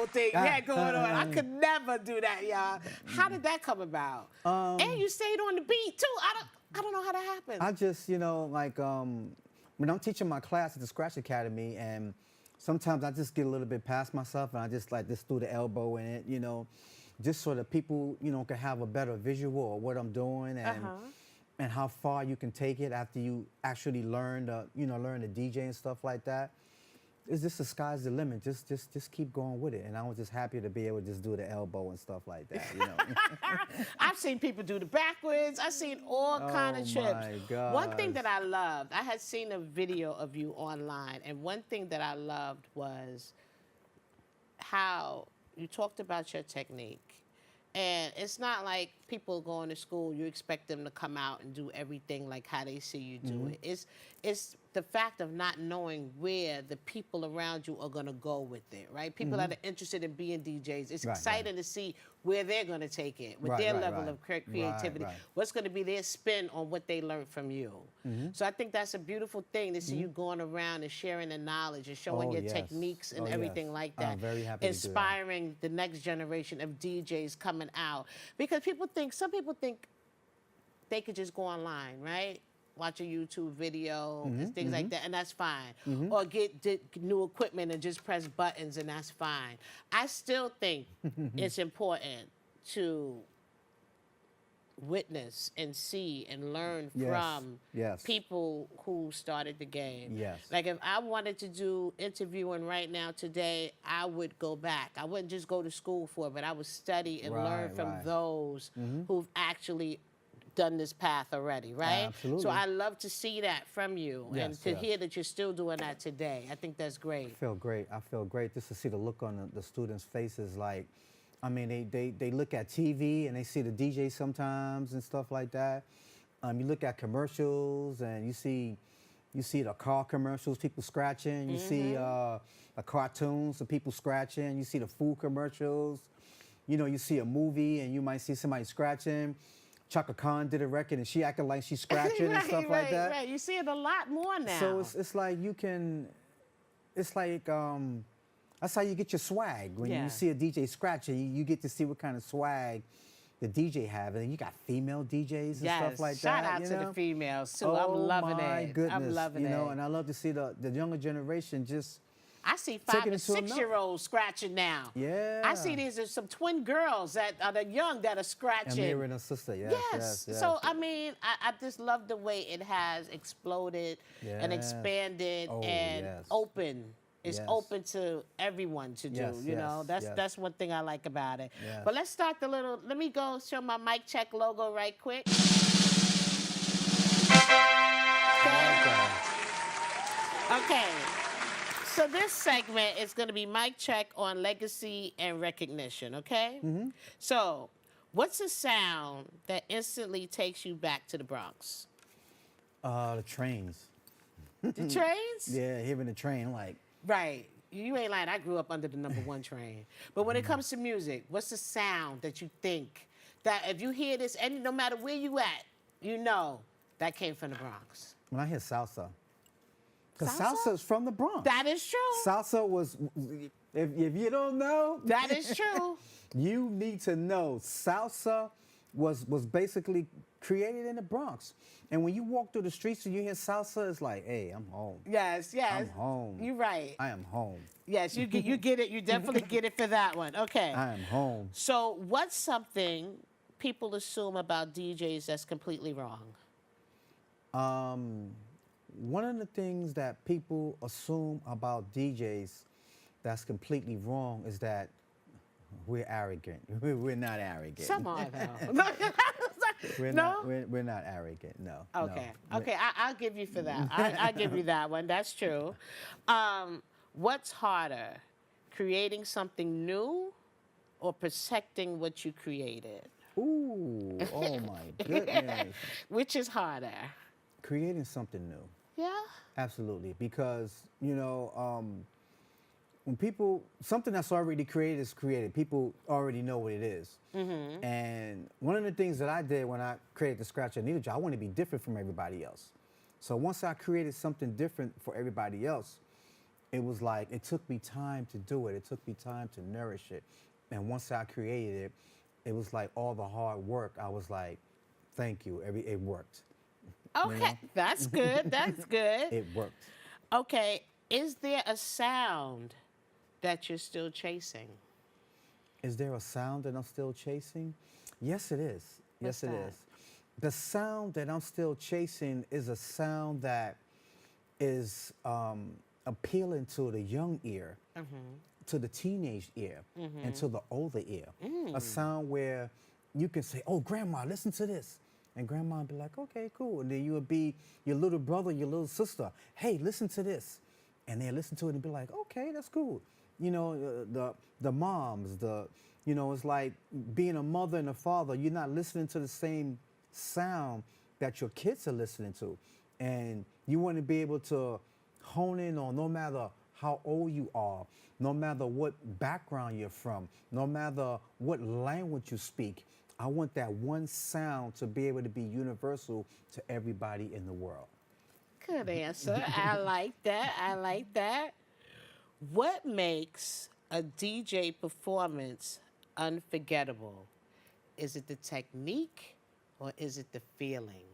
[SPEAKER 2] whole thing you had going on. I could never do that, y'all. How did that come about? And you stayed on the beat too. I don't know how that happened.
[SPEAKER 3] I just, you know, like when I'm teaching my class at the Scratch Academy, and sometimes I just get a little bit past myself, and I just like just threw the elbow in it, you know, just so that people, you know, can have a better visual of what I'm doing and how far you can take it after you actually learn the DJ and stuff like that. It's just the sky's the limit. Just keep going with it. And I was just happy to be able to just do the elbow and stuff like that, you know.
[SPEAKER 2] I've seen people do the backwards. I've seen all kind of trips.
[SPEAKER 3] My God.
[SPEAKER 2] One thing that I loved, I had seen a video of you online, and one thing that I loved was how you talked about your technique. And it's not like people going to school, you expect them to come out and do everything like how they see you do it. It's the fact of not knowing where the people around you are going to go with it, right? People that are interested in being DJs, it's exciting to see where they're going to take it with their level of creativity. What's going to be their spin on what they learned from you. So I think that's a beautiful thing to see you going around and sharing the knowledge and showing your techniques and everything like that.
[SPEAKER 3] I'm very happy
[SPEAKER 2] Inspiring the next generation of DJs coming out. Because some people think they could just go online, right? Watch a YouTube video and things like that, and that's fine. Or get new equipment and just press buttons, and that's fine. I still think it's important to witness and see and learn from people who started the game. Like if I wanted to do interviewing right now today, I would go back. I wouldn't just go to school for it, but I would study and learn from those who've actually done this path already, right?
[SPEAKER 3] Absolutely.
[SPEAKER 2] So I love to see that from you and to hear that you're still doing that today. I think that's great.
[SPEAKER 3] I feel great. I feel great just to see the look on the students' faces. Like, I mean, they look at TV and they see the DJ sometimes and stuff like that. You look at commercials and you see the car commercials, people scratching. You see the cartoons, the people scratching. You see the food commercials. You know, you see a movie and you might see somebody scratching. Chaka Khan did a record and she acted like she's scratching and stuff like that.
[SPEAKER 2] Right. You see it a lot more now.
[SPEAKER 3] So it's like you can, it's like, that's how you get your swag. When you see a DJ scratching, you get to see what kind of swag the DJ have. And you got female DJs and stuff like
[SPEAKER 2] Shout
[SPEAKER 3] that.
[SPEAKER 2] out to the females too.
[SPEAKER 3] Oh,
[SPEAKER 2] I'm loving
[SPEAKER 3] my
[SPEAKER 2] it.
[SPEAKER 3] goodness.
[SPEAKER 2] I'm loving it.
[SPEAKER 3] You know, and I love to see the younger generation just
[SPEAKER 2] I see 5 and 6-year-olds scratching now.
[SPEAKER 3] Yeah.
[SPEAKER 2] I see there's some twin girls that are young that are scratching.
[SPEAKER 3] Amira and her sister, yes.
[SPEAKER 2] So, I mean, I just love the way it has exploded and expanded and open. It's open to everyone to do, you know. That's one thing I like about it. But let's start let me go show my mic check logo right quick. Okay. So this segment is going to be mic check on legacy and recognition, okay? So what's a sound that instantly takes you back to the Bronx?
[SPEAKER 3] The trains.
[SPEAKER 2] The trains?
[SPEAKER 3] Yeah, hearing the train, like.
[SPEAKER 2] Right. You ain't lying. I grew up under the #1 train. But when it comes to music, what's the sound that you think that if you hear this, and no matter where you at, you know that came from the Bronx?
[SPEAKER 3] When I hear salsa. Because salsa is from the Bronx.
[SPEAKER 2] That is true.
[SPEAKER 3] Salsa was, if you don't know.
[SPEAKER 2] That is true.
[SPEAKER 3] You need to know. Salsa was basically created in the Bronx. And when you walk through the streets and you hear salsa, it's like, hey, I'm home.
[SPEAKER 2] Yes.
[SPEAKER 3] I'm home.
[SPEAKER 2] You're right.
[SPEAKER 3] I am home.
[SPEAKER 2] Yes, you get it. You definitely get it for that one. Okay.
[SPEAKER 3] I am home.
[SPEAKER 2] So what's something people assume about DJs that's completely wrong?
[SPEAKER 3] One of the things that people assume about DJs that's completely wrong is that we're arrogant. We're not arrogant.
[SPEAKER 2] Some are, though.
[SPEAKER 3] We're not arrogant, no.
[SPEAKER 2] Okay,
[SPEAKER 3] no.
[SPEAKER 2] okay, I'll give you for that. I'll give you that one, that's true. What's harder, creating something new or protecting what you created?
[SPEAKER 3] Ooh, oh my goodness.
[SPEAKER 2] Which is harder?
[SPEAKER 3] Creating something new.
[SPEAKER 2] Yeah?
[SPEAKER 3] Absolutely, because, you know, when people, something that's already created is created. People already know what it is. And one of the things that I did when I created the Scratch I Needed You, I want to be different from everybody else. So once I created something different for everybody else, it was like, it took me time to do it. It took me time to nourish it. And once I created it, it was like all the hard work. I was like, thank you. It worked.
[SPEAKER 2] Okay,
[SPEAKER 3] You know?
[SPEAKER 2] that's good. That's good.
[SPEAKER 3] It worked.
[SPEAKER 2] Okay, is there a sound that you're still chasing?
[SPEAKER 3] Is there a sound that I'm still chasing? Yes, it is.
[SPEAKER 2] What's
[SPEAKER 3] Yes, it
[SPEAKER 2] that?
[SPEAKER 3] is. The sound that I'm still chasing is a sound that is appealing to the young ear, to the teenage ear, and to the older ear. A sound where you can say, oh, grandma, listen to this. And grandma would be like, okay, cool. And then you would be your little brother, your little sister, hey, listen to this. And they listen to it and be like, okay, that's cool. You know, the moms, you know, it's like being a mother and a father, you're not listening to the same sound that your kids are listening to. And you want to be able to hone in on, no matter how old you are, no matter what background you're from, no matter what language you speak, I want that one sound to be able to be universal to everybody in the world.
[SPEAKER 2] Good answer. I like that. I like that. What makes a DJ performance unforgettable? Is it the technique or is it the feeling?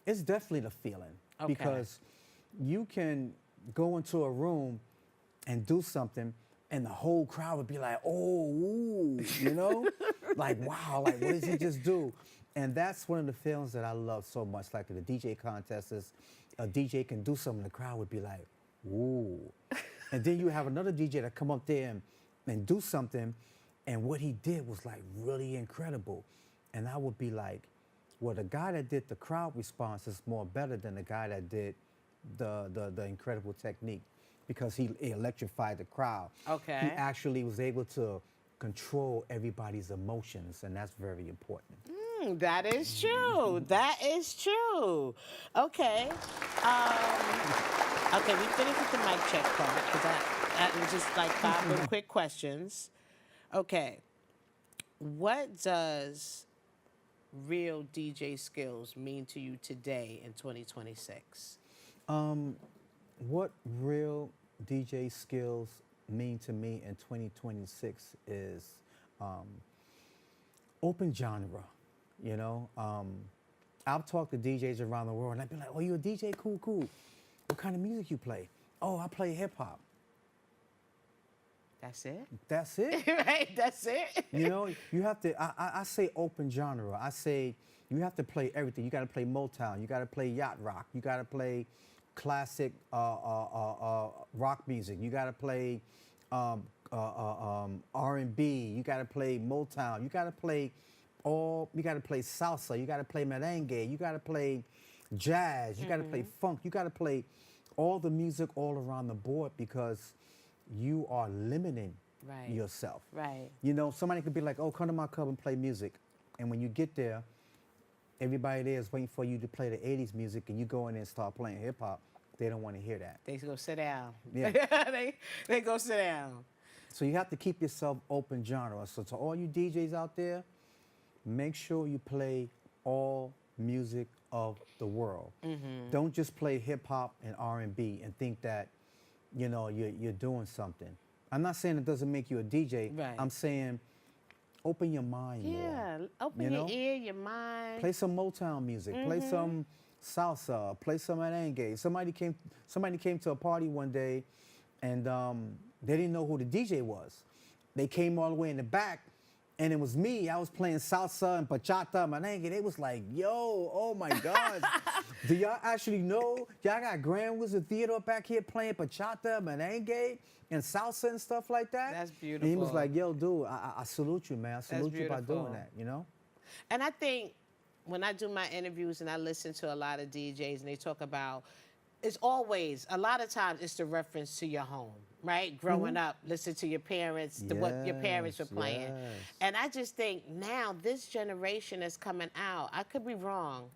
[SPEAKER 3] It's definitely the feeling.
[SPEAKER 2] Okay.
[SPEAKER 3] Because you can go into a room and do something and the whole crowd would be like, oh, ooh, you know? Like, wow, like, what did he just do? And that's one of the feelings that I love so much. Like the DJ contest is, a DJ can do something, the crowd would be like, ooh. And then you have another DJ that come up there and do something, and what he did was like really incredible. And I would be like, well, the guy that did the crowd response is more better than the guy that did the incredible technique, because he electrified the crowd.
[SPEAKER 2] Okay.
[SPEAKER 3] He actually was able to control everybody's emotions, and that's very important.
[SPEAKER 2] That is true. That is true. Okay. Okay, we finished with the mic check part, because that was just like 5 little quick questions. Okay. What does real DJ skills mean to you today in 2026?
[SPEAKER 3] What real DJ skills mean to me in 2026 is open genre, you know? I've talked to DJs around the world and I'd be like, oh, you a DJ? Cool, cool. What kind of music you play? Oh, I play hip hop.
[SPEAKER 2] That's it?
[SPEAKER 3] That's it?
[SPEAKER 2] Right, that's it?
[SPEAKER 3] You know, you have to, I say open genre. I say you have to play everything. You got to play Motown. You got to play yacht rock. You got to play classic rock music. You got to play R&B. You got to play Motown. You got to play you got to play salsa. You got to play merengue. You got to play jazz. You got to play funk. You got to play all the music all around the board, because you are limiting yourself.
[SPEAKER 2] Right.
[SPEAKER 3] You know, somebody could be like, oh, come to my club and play music. And when you get there, everybody there is waiting for you to play the 80s music, and you go in there and start playing hip hop. They don't want to hear that.
[SPEAKER 2] They go sit down.
[SPEAKER 3] Yeah.
[SPEAKER 2] they go sit down.
[SPEAKER 3] So you have to keep yourself open genre. So to all you DJs out there, make sure you play all music of the world. Don't just play hip hop and R&B and think that, you know, you're doing something. I'm not saying it doesn't make you a DJ.
[SPEAKER 2] Right.
[SPEAKER 3] I'm saying open your mind more.
[SPEAKER 2] Yeah, open your ear, your mind.
[SPEAKER 3] Play some Motown music. Play some salsa. Play some merengue. Somebody came to a party one day, and they didn't know who the DJ was. They came all the way in the back, and it was me. I was playing salsa and bachata, merengue. They was like, yo, oh my God. Do y'all actually know? Y'all got Grand Wizard Theater back here playing bachata, merengue, and salsa and stuff like that?
[SPEAKER 2] That's beautiful.
[SPEAKER 3] And he was like, yo, dude, I salute you, man. I salute you by
[SPEAKER 2] beautiful.
[SPEAKER 3] doing that, you know?
[SPEAKER 2] And I think when I do my interviews and I listen to a lot of DJs and they talk about, it's always, a lot of times it's the reference to your home, right? Growing up, listen to your parents, what your parents were playing.
[SPEAKER 3] Yes.
[SPEAKER 2] And I just think now this generation is coming out, I could be wrong,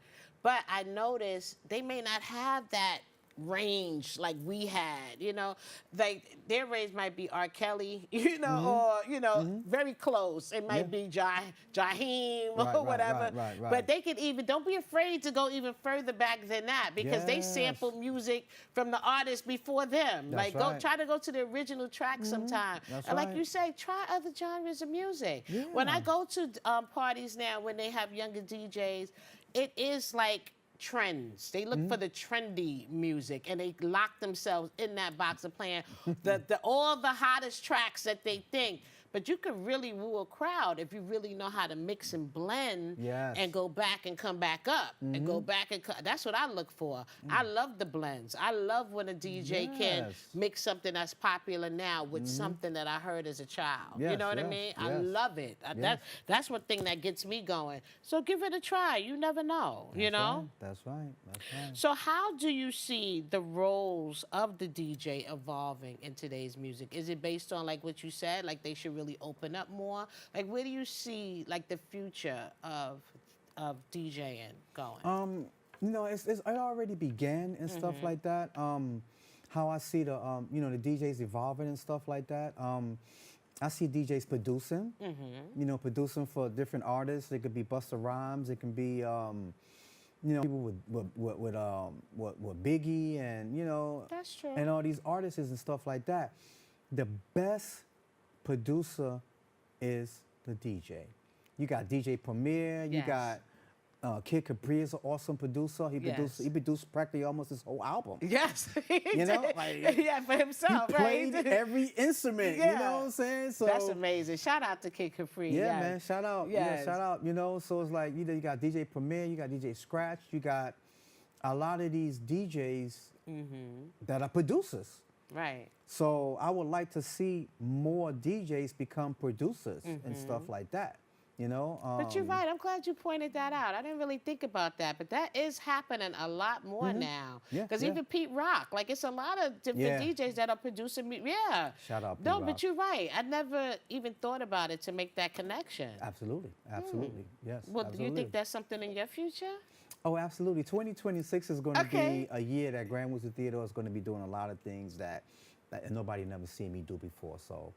[SPEAKER 2] but I notice they may not have that range like we had, you know, like their range might be R. Kelly, you know, or, you know, very close. It might be Jaheim or whatever.
[SPEAKER 3] Right.
[SPEAKER 2] But they could even, don't be afraid to go even further back than that, because they sample music from the artists before them.
[SPEAKER 3] That's
[SPEAKER 2] like, go try to go to the original track sometime.
[SPEAKER 3] That's
[SPEAKER 2] and like
[SPEAKER 3] right.
[SPEAKER 2] you say, try other genres of music. When I go to parties now, when they have younger DJs, it is like trends. They look for the trendy music, and they lock themselves in that box of playing all the hottest tracks that they think. But you can really woo a crowd if you really know how to mix and blend and go back and come back up and go back and that's what I look for. I love the blends. I love when a DJ can mix something that's popular now with something that I heard as a child. You know what I mean? I love it. That's one thing that gets me going. So give it a try. You never know, you know?
[SPEAKER 3] That's right.
[SPEAKER 2] So how do you see the roles of the DJ evolving in today's music? Is it based on like what you said, like they should really open up more? Like, where do you see like the future of DJing going?
[SPEAKER 3] You know, it already began and stuff like that. How I see the you know, the DJs evolving and stuff like that. I see DJs producing, you know, producing for different artists. It could be Busta Rhymes. It can be you know, people with Biggie and, you know,
[SPEAKER 2] That's true.
[SPEAKER 3] and all these artists and stuff like that. The best producer is the DJ. You got DJ Premier. You got Kid Capri is an awesome producer. He produced practically almost his whole album.
[SPEAKER 2] Yes,
[SPEAKER 3] you know, like,
[SPEAKER 2] for himself.
[SPEAKER 3] He played every instrument. You know what I'm saying? So
[SPEAKER 2] that's amazing. Shout out to Kid Capri.
[SPEAKER 3] Yeah, man. Shout out. Yeah, shout out. You know, so it's like, you know, you got DJ Premier, you got DJ Scratch, you got a lot of these DJs that are producers.
[SPEAKER 2] Right.
[SPEAKER 3] So I would like to see more DJs become producers and stuff like that, you know?
[SPEAKER 2] But you're right. I'm glad you pointed that out. I didn't really think about that, but that is happening a lot more now. Because even Pete Rock, like it's a lot of different DJs that are producing.
[SPEAKER 3] Shout out Pete
[SPEAKER 2] No,
[SPEAKER 3] Rock.
[SPEAKER 2] but you're right. I never even thought about it to make that connection.
[SPEAKER 3] Absolutely. Yes,
[SPEAKER 2] Well, do
[SPEAKER 3] absolutely.
[SPEAKER 2] you think that's something in your future?
[SPEAKER 3] Oh, absolutely. 2026 is going to be a year that Grand Wizard Theater is going to be doing a lot of things that nobody never seen me do before. So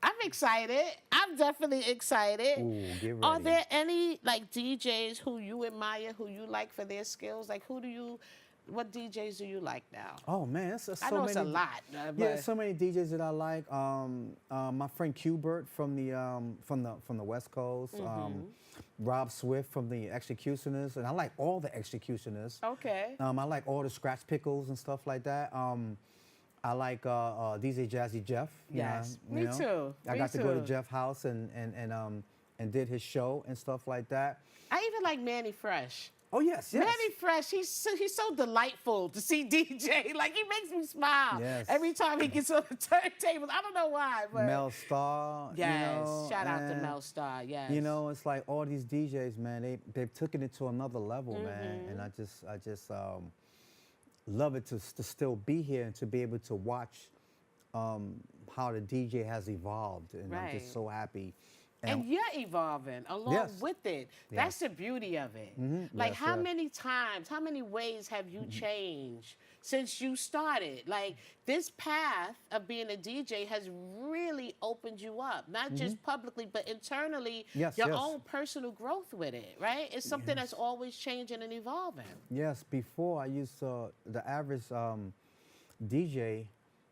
[SPEAKER 2] I'm excited. I'm definitely excited.
[SPEAKER 3] Ooh, get ready.
[SPEAKER 2] Are there any like DJs who you admire, who you like for their skills? Like what DJs do you like now?
[SPEAKER 3] Oh man, it's so
[SPEAKER 2] I know
[SPEAKER 3] many.
[SPEAKER 2] it's a lot.
[SPEAKER 3] Yeah, so many DJs that I like. My friend Qbert from the West Coast. Rob Swift from the Executioners, and I like all the Executioners.
[SPEAKER 2] Okay.
[SPEAKER 3] I like all the Scratch Pickles and stuff like that. I like DJ Jazzy Jeff.
[SPEAKER 2] Yes,
[SPEAKER 3] you know?
[SPEAKER 2] Me too.
[SPEAKER 3] I got to go to Jeff's house and did his show and stuff like that.
[SPEAKER 2] I even like Manny Fresh.
[SPEAKER 3] Oh yes.
[SPEAKER 2] Manny Fresh, he's so delightful to see DJ. Like he makes me smile every time he gets on the turntables. I don't know why, but
[SPEAKER 3] Mel Starr.
[SPEAKER 2] Yes,
[SPEAKER 3] you know,
[SPEAKER 2] shout out to Mel Starr. Yes.
[SPEAKER 3] You know, it's like all these DJs, man. They've taken it to another level, man. And I just love it to still be here and to be able to watch how the DJ has evolved, and I'm just so happy.
[SPEAKER 2] And you're evolving along with it. That's the beauty of it. Like how many times, how many ways have you changed since you started? Like this path of being a DJ has really opened you up, not just publicly, but internally, your own personal growth with it, right? It's something that's always changing and evolving.
[SPEAKER 3] Yes, before I used to, the average DJ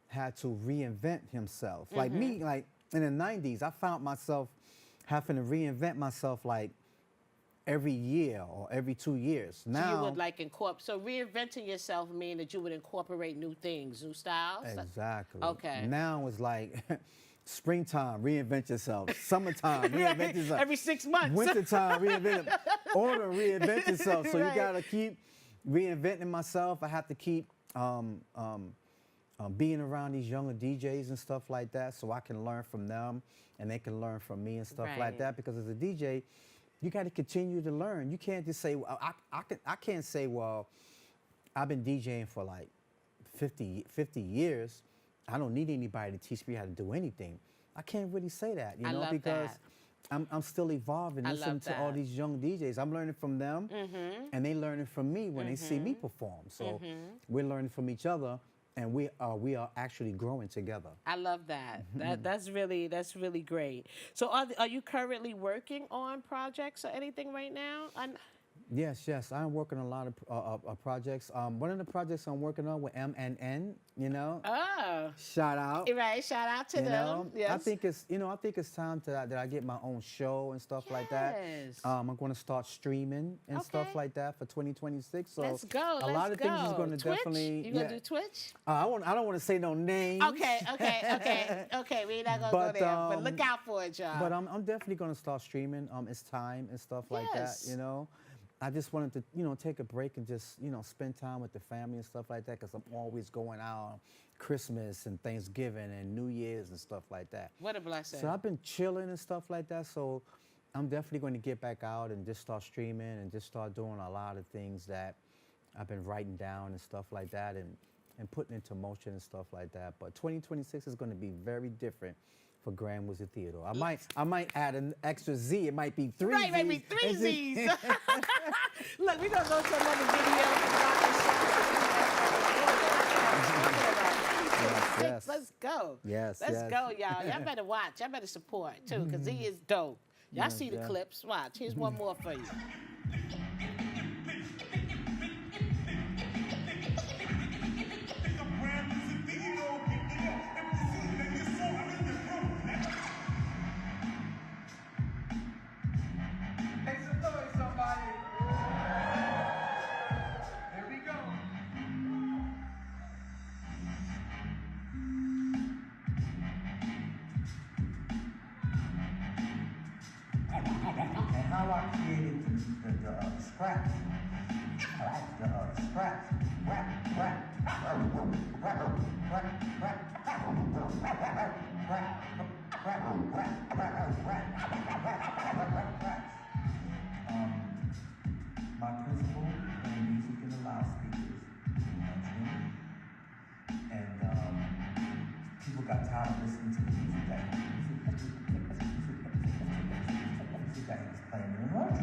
[SPEAKER 3] had to reinvent himself. Like me, like in the 90s, I found myself having to reinvent myself like every year or every 2 years. Now,
[SPEAKER 2] so you would like incorporate, so reinventing yourself mean that you would incorporate new things, new styles?
[SPEAKER 3] Exactly.
[SPEAKER 2] Okay.
[SPEAKER 3] Now it's like springtime, reinvent yourself. Summertime, reinvent yourself.
[SPEAKER 2] Every 6 months.
[SPEAKER 3] Wintertime, reinvent it. Autumn, reinvent yourself. So you gotta keep reinventing myself. I have to keep being around these younger DJs and stuff like that, so I can learn from them and they can learn from me and stuff like that. Because as a DJ, you got to continue to learn. You can't just say, well, I can't say, well, I've been DJing for like 50 years. I don't need anybody to teach me how to do anything. I can't really say that, you know, because I'm still evolving,
[SPEAKER 2] I
[SPEAKER 3] listening
[SPEAKER 2] love
[SPEAKER 3] to all
[SPEAKER 2] that.
[SPEAKER 3] these young DJs. I'm learning from them, and they learning from me when they see me perform. So we're learning from each other, and we are actually growing together.
[SPEAKER 2] I love that. That's really great. So are you currently working on projects or anything right now?
[SPEAKER 3] Yes. I'm working on a lot of projects. One of the projects I'm working on with M&N, you know.
[SPEAKER 2] Oh.
[SPEAKER 3] Shout out.
[SPEAKER 2] Right. Shout out to
[SPEAKER 3] You
[SPEAKER 2] them.
[SPEAKER 3] know,
[SPEAKER 2] Yes.
[SPEAKER 3] I think it's time that I get my own show and stuff like that.
[SPEAKER 2] Yes.
[SPEAKER 3] I'm going to start streaming and stuff
[SPEAKER 2] Okay.
[SPEAKER 3] like that for 2026. So
[SPEAKER 2] Let's go.
[SPEAKER 3] a lot of things is going to
[SPEAKER 2] Twitch?
[SPEAKER 3] definitely.
[SPEAKER 2] You gonna do Twitch?
[SPEAKER 3] I don't want to say no names.
[SPEAKER 2] Okay. We're not gonna go there, but look out for it, y'all.
[SPEAKER 3] But I'm definitely going to start streaming. It's time and stuff like that.
[SPEAKER 2] Yes.
[SPEAKER 3] You know. I just wanted to, take a break and just, spend time with the family and stuff like that, because I'm always going out on Christmas and Thanksgiving and New Year's and stuff like that.
[SPEAKER 2] What a blessing.
[SPEAKER 3] So I've been chilling and stuff like that. So I'm definitely going to get back out and just start streaming and just start doing a lot of things that I've been writing down and stuff like that and putting into motion and stuff like that. But 2026 is going to be very different for Grand Wizard Theodore. I might add an extra Z. It might be 3 Z's.
[SPEAKER 2] Right, maybe 3 Z's. Look, we're gonna go to another video.
[SPEAKER 3] Yes.
[SPEAKER 2] Let's go.
[SPEAKER 3] Yes.
[SPEAKER 2] Let's go, y'all. Y'all better watch. Y'all better support too, because he is dope. Y'all see the clips. Watch. Here's one more for you.
[SPEAKER 5] And how I created the scratch. The scratch. My principal playing music in the loudspeakers, and people got tired of listening to the music that he was playing in the room.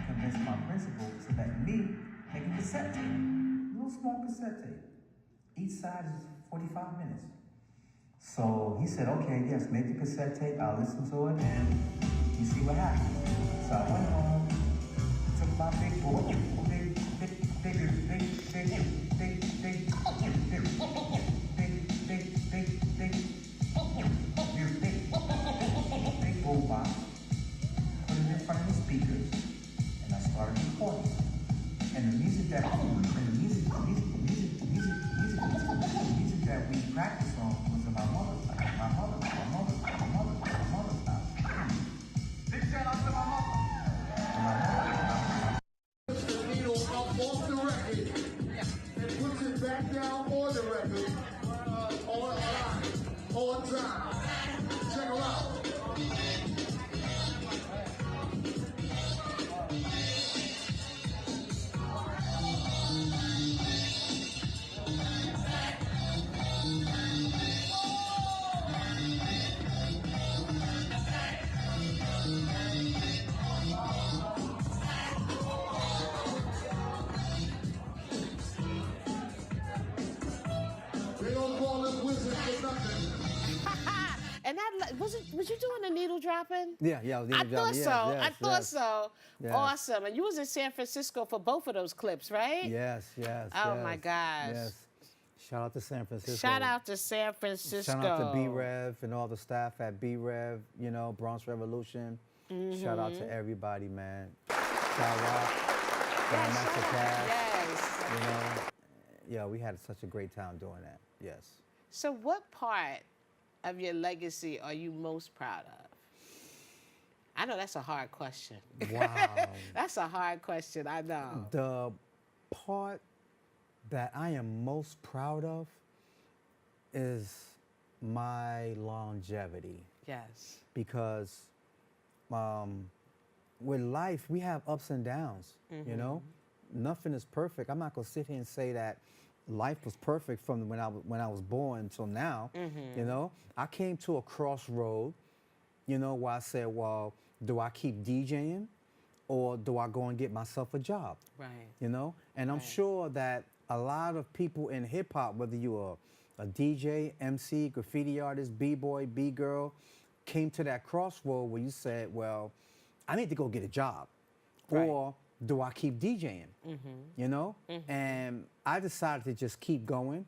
[SPEAKER 5] Convinced my principal to let me make a cassette tape, a little small cassette tape. Each side is 45 minutes. So he said, okay, yes, make the cassette tape, I'll listen to it, and you see what happens. So I went home, took my big boy, big boombox, put it in front of the speakers, and I started recording. And the music that we practiced on was my mother's house. Big shout out to my mother.
[SPEAKER 1] The needle up off the record and puts it back down on the record on time. Check her out. They don't call us wizards for nothing.
[SPEAKER 2] And that was you doing the needle dropping?
[SPEAKER 3] Yeah.
[SPEAKER 2] I thought so. I thought so.
[SPEAKER 3] Yes.
[SPEAKER 2] Awesome. And you was in San Francisco for both of those clips, right?
[SPEAKER 3] Yes.
[SPEAKER 2] Oh my gosh.
[SPEAKER 3] Yes. Shout out to San Francisco.
[SPEAKER 2] Shout out to San Francisco.
[SPEAKER 3] Shout out to B-Rev and all the staff at B-Rev, Bronx Revolution. Shout out to everybody, man. Shout out. Master Cash.
[SPEAKER 2] Yes.
[SPEAKER 3] Yeah, we had such a great time doing that. Yes.
[SPEAKER 2] So what part of your legacy are you most proud of? I know that's a hard question.
[SPEAKER 3] Wow.
[SPEAKER 2] That's a hard question, I know.
[SPEAKER 3] The part that I am most proud of is my longevity.
[SPEAKER 2] Yes.
[SPEAKER 3] Because with life, we have ups and downs, you know? Nothing is perfect. I'm not gonna sit here and say that life was perfect from when I was born until now, you know? I came to a crossroad, you know, where I said, well, do I keep DJing or do I go and get myself a job?
[SPEAKER 2] Right.
[SPEAKER 3] You know? And I'm sure that a lot of people in hip hop, whether you're a DJ, MC, graffiti artist, B-boy, B-girl, came to that crossroad where you said, well, I need to go get a job.
[SPEAKER 2] Right.
[SPEAKER 3] Or do I keep DJing? You know? And I decided to just keep going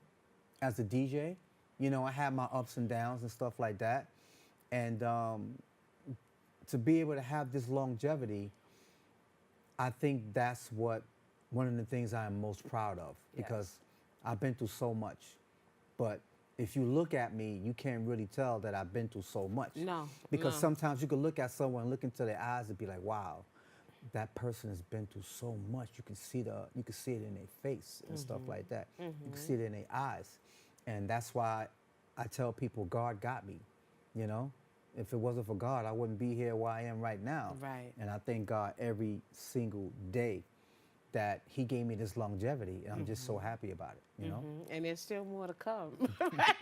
[SPEAKER 3] as a DJ. You know, I had my ups and downs and stuff like that. And to be able to have this longevity, I think that's what one of the things I am most proud of, because I've been through so much. But if you look at me, you can't really tell that I've been through so much.
[SPEAKER 2] No.
[SPEAKER 3] Because sometimes you can look at someone, look into their eyes and be like, wow, that person has been through so much. You can see it in their face and stuff like that. You can see it in their eyes. And that's why I tell people God got me, you know? If it wasn't for God, I wouldn't be here where I am right now.
[SPEAKER 2] Right.
[SPEAKER 3] And I thank God every single day that he gave me this longevity, and I'm just so happy about it, you know?
[SPEAKER 2] And there's still more to come, right?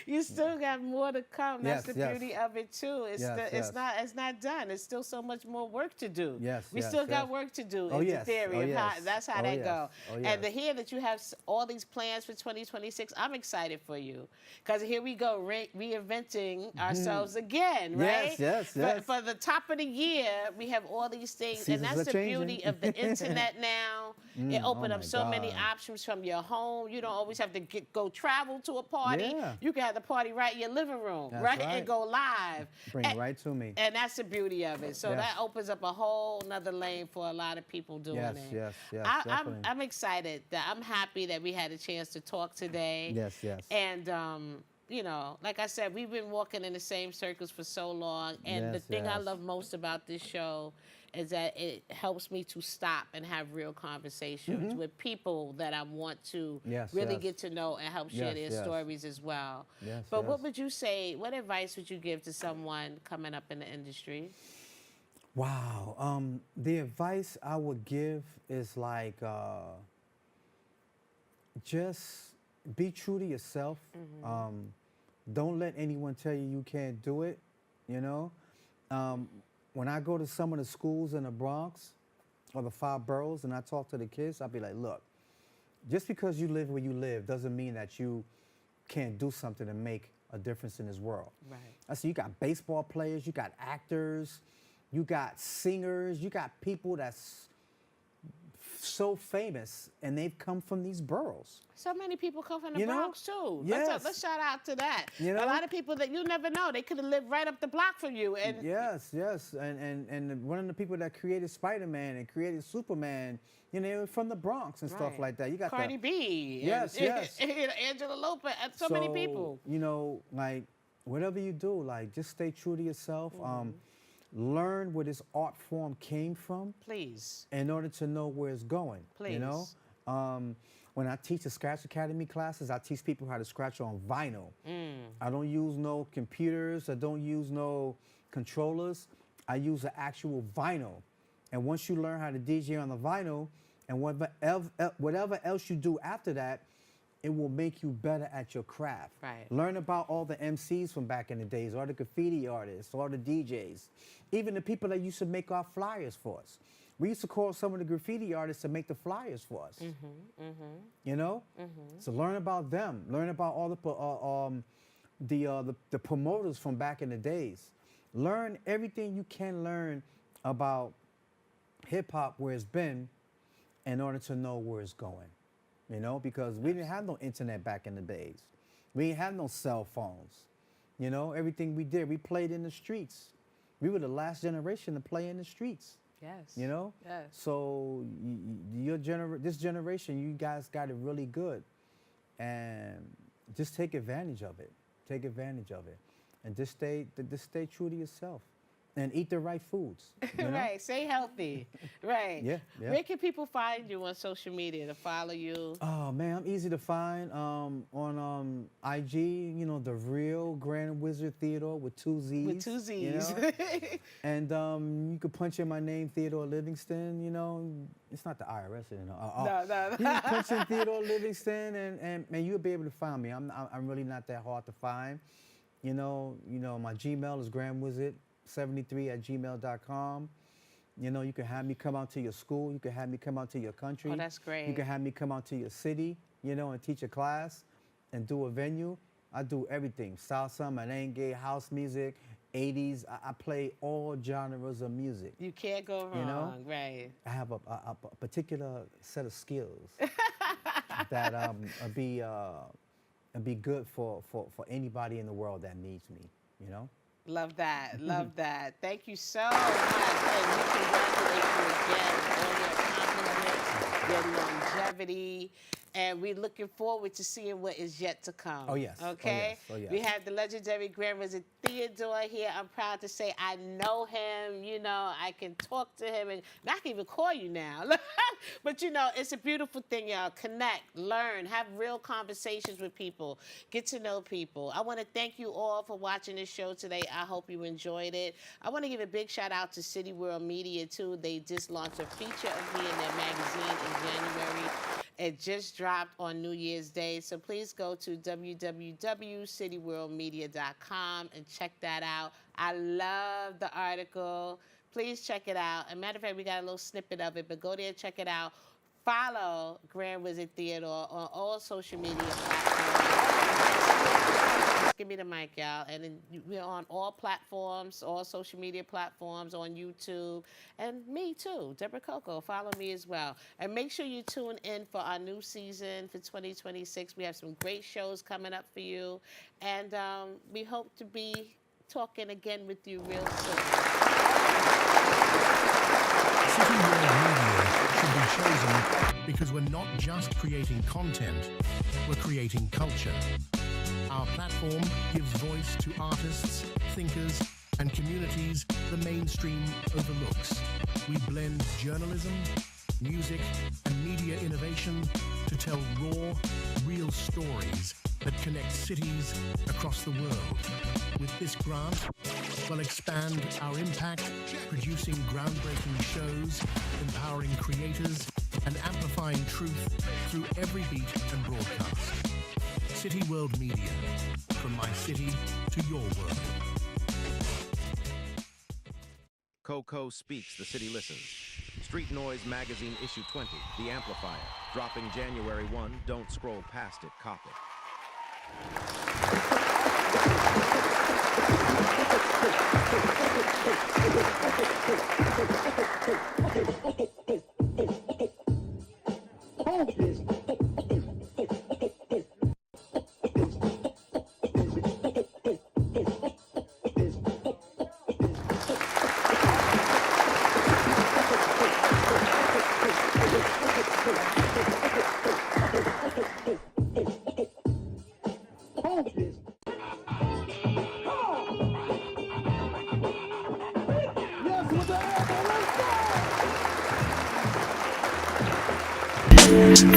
[SPEAKER 2] You still got more to come. That's the beauty of it too. It's it's not done. It's still so much more work to do. We still got work to do in the theory of how that's how that go. And to hear that you have all these plans for 2026, I'm excited for you, because here we go reinventing ourselves again, right? For the top of the year, we have all these things, and that's the beauty of the internet now. It opened up so many options from your home. You don't always have to go travel to a party. You can have the party right in your living room, right? And go live.
[SPEAKER 3] Bring it right to me.
[SPEAKER 2] And that's the beauty of it. So that opens up a whole nother lane for a lot of people doing it. I'm excited. I'm happy that we had a chance to talk today. And you know, like I said, we've been walking in the same circles for so long. And the thing I love most about this show is that it helps me to stop and have real conversations with people that I want to really get to know and help share their stories as well. But what would you say, what advice would you give to someone coming up in the industry?
[SPEAKER 3] Wow. The advice I would give is like, just be true to yourself. Don't let anyone tell you can't do it, you know? When I go to some of the schools in the Bronx or the 5 boroughs and I talk to the kids, I'll be like, look, just because you live where you live doesn't mean that you can't do something to make a difference in this world.
[SPEAKER 2] Right.
[SPEAKER 3] I see you got baseball players, you got actors, you got singers, you got people that's so famous and they've come from these boroughs.
[SPEAKER 2] So many people come from the Bronx too.
[SPEAKER 3] Yes.
[SPEAKER 2] Let's shout out to that.
[SPEAKER 3] You know?
[SPEAKER 2] A lot of people that you never know, they could have lived right up the block from you. And
[SPEAKER 3] yes. And one of the people that created Spider-Man and created Superman, you know, from the Bronx and stuff like that. You got
[SPEAKER 2] Cardi B.
[SPEAKER 3] Yes.
[SPEAKER 2] Angela Lopez, and so many people.
[SPEAKER 3] You know, like, whatever you do, like, just stay true to yourself. Learn where this art form came from.
[SPEAKER 2] Please.
[SPEAKER 3] In order to know where it's going.
[SPEAKER 2] Please.
[SPEAKER 3] You know? When I teach the Scratch Academy classes, I teach people how to scratch on vinyl. I don't use no computers. I don't use no controllers. I use the actual vinyl. And once you learn how to DJ on the vinyl, and whatever else you do after that, it will make you better at your craft.
[SPEAKER 2] Right.
[SPEAKER 3] Learn about all the MCs from back in the days, all the graffiti artists, all the DJs, even the people that used to make our flyers for us. We used to call some of the graffiti artists to make the flyers for us. You know? So learn about them. Learn about all the promoters from back in the days. Learn everything you can learn about hip-hop, where it's been, in order to know where it's going. You know, because we didn't have no internet back in the days. We didn't have no cell phones. You know, everything we did, we played in the streets. We were the last generation to play in the streets.
[SPEAKER 2] Yes.
[SPEAKER 3] You know?
[SPEAKER 2] Yes.
[SPEAKER 3] So this generation, you guys got it really good. And just take advantage of it. Take advantage of it. And just stay true to yourself. and eat the right foods. You know?
[SPEAKER 2] Right, stay healthy. Right.
[SPEAKER 3] Yeah, yeah.
[SPEAKER 2] Where can people find you on social media to follow you?
[SPEAKER 3] Oh man, I'm easy to find on IG. You know, the real Grand Wizard Theodore with 2 Z's.
[SPEAKER 2] With 2 Z's.
[SPEAKER 3] You know? And you could punch in my name, Theodore Livingston. You know, it's not the IRS, you know.
[SPEAKER 2] No.
[SPEAKER 3] You just punch in Theodore Livingston, and you'll be able to find me. I'm really not that hard to find. You know, my Gmail is grandwizard73@gmail.com. You know, you can have me come out to your school. You can have me come out to your country.
[SPEAKER 2] Oh, that's great.
[SPEAKER 3] You can have me come out to your city, you know, and teach a class and do a venue. I do everything. Salsa, merengue, house music, 80s. I play all genres of music.
[SPEAKER 2] You can't go wrong,
[SPEAKER 3] You know?
[SPEAKER 2] right.
[SPEAKER 3] I have a particular set of skills that be good for anybody in the world that needs me, you know?
[SPEAKER 2] Love that. Love that. Thank you so much. And we congratulate you again on all your accomplishments, your longevity. And we're looking forward to seeing what is yet to come.
[SPEAKER 3] Oh, yes.
[SPEAKER 2] Okay?
[SPEAKER 3] Oh, yes.
[SPEAKER 2] We have the legendary Grand Wizard Theodore here. I'm proud to say I know him. You know, I can talk to him. And I can even call you now. But, you know, it's a beautiful thing, y'all. Connect, learn, have real conversations with people, get to know people. I want to thank you all for watching this show today. I hope you enjoyed it. I want to give a big shout out to City World Media, too. They just launched a feature of me in their magazine in January. It just dropped on New Year's Day. So please go to www.cityworldmedia.com and check that out. I love the article. Please check it out. As a matter of fact, we got a little snippet of it, but go there and check it out. Follow Grand Wizard Theodore on all social media platforms. Just give me the mic, y'all. And then we're on all platforms, all social media platforms, on YouTube. And me too, Debra CoCo. Follow me as well. And make sure you tune in for our new season for 2026. We have some great shows coming up for you. And we hope to be talking again with you real soon.
[SPEAKER 6] City World Media should be chosen because we're not just creating content, we're creating culture. Our platform gives voice to artists, thinkers, and communities the mainstream overlooks. We blend journalism, music, and media innovation to tell raw, real stories that connect cities across the world. With this grant, we'll expand our impact, producing groundbreaking shows, empowering creators, and amplifying truth through every beat and broadcast. City World Media, from my city to your world.
[SPEAKER 7] CoCo speaks, the city listens. Street Noise Magazine Issue 20, The Amplifier. Dropping January 1, don't scroll past it, cop it.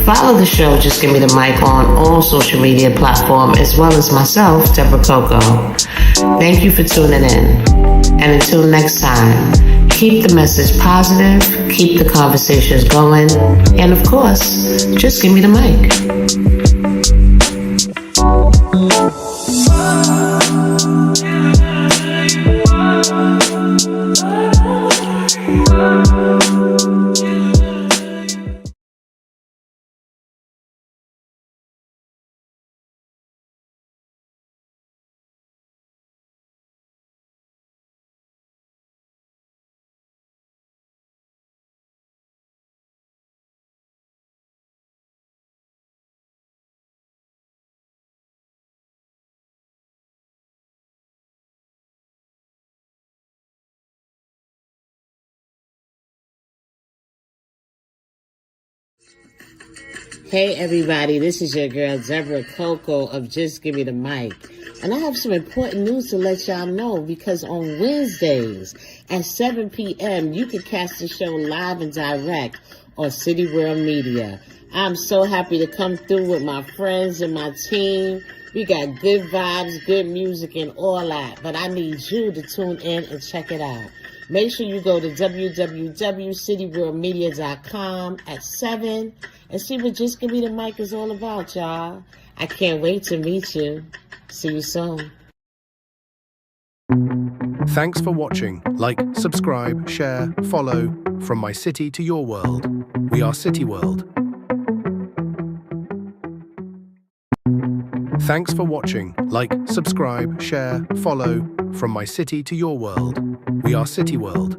[SPEAKER 2] Follow the show, Just Give Me the Mic, on all social media platforms, as well as myself, Debra CoCo. Thank you for tuning in. And until next time, keep the message positive, keep the conversations going, and of course, just give me the mic. Hey everybody, this is your girl Debra CoCo of Just Give Me the Mic. And I have some important news to let y'all know, because on Wednesdays at 7 p.m., you can catch the show live and direct on City World Media. I'm so happy to come through with my friends and my team. We got good vibes, good music, and all that. But I need you to tune in and check it out. Make sure you go to www.cityworldmedia.com at 7 and see what Just Give Me the Mic is all about, y'all. I can't wait to meet you. See you soon.
[SPEAKER 6] Thanks for watching. Like, subscribe, share, follow. From my city to your world. We are City World. Thanks for watching. Like, subscribe, share, follow. From my city to your world. We are City World.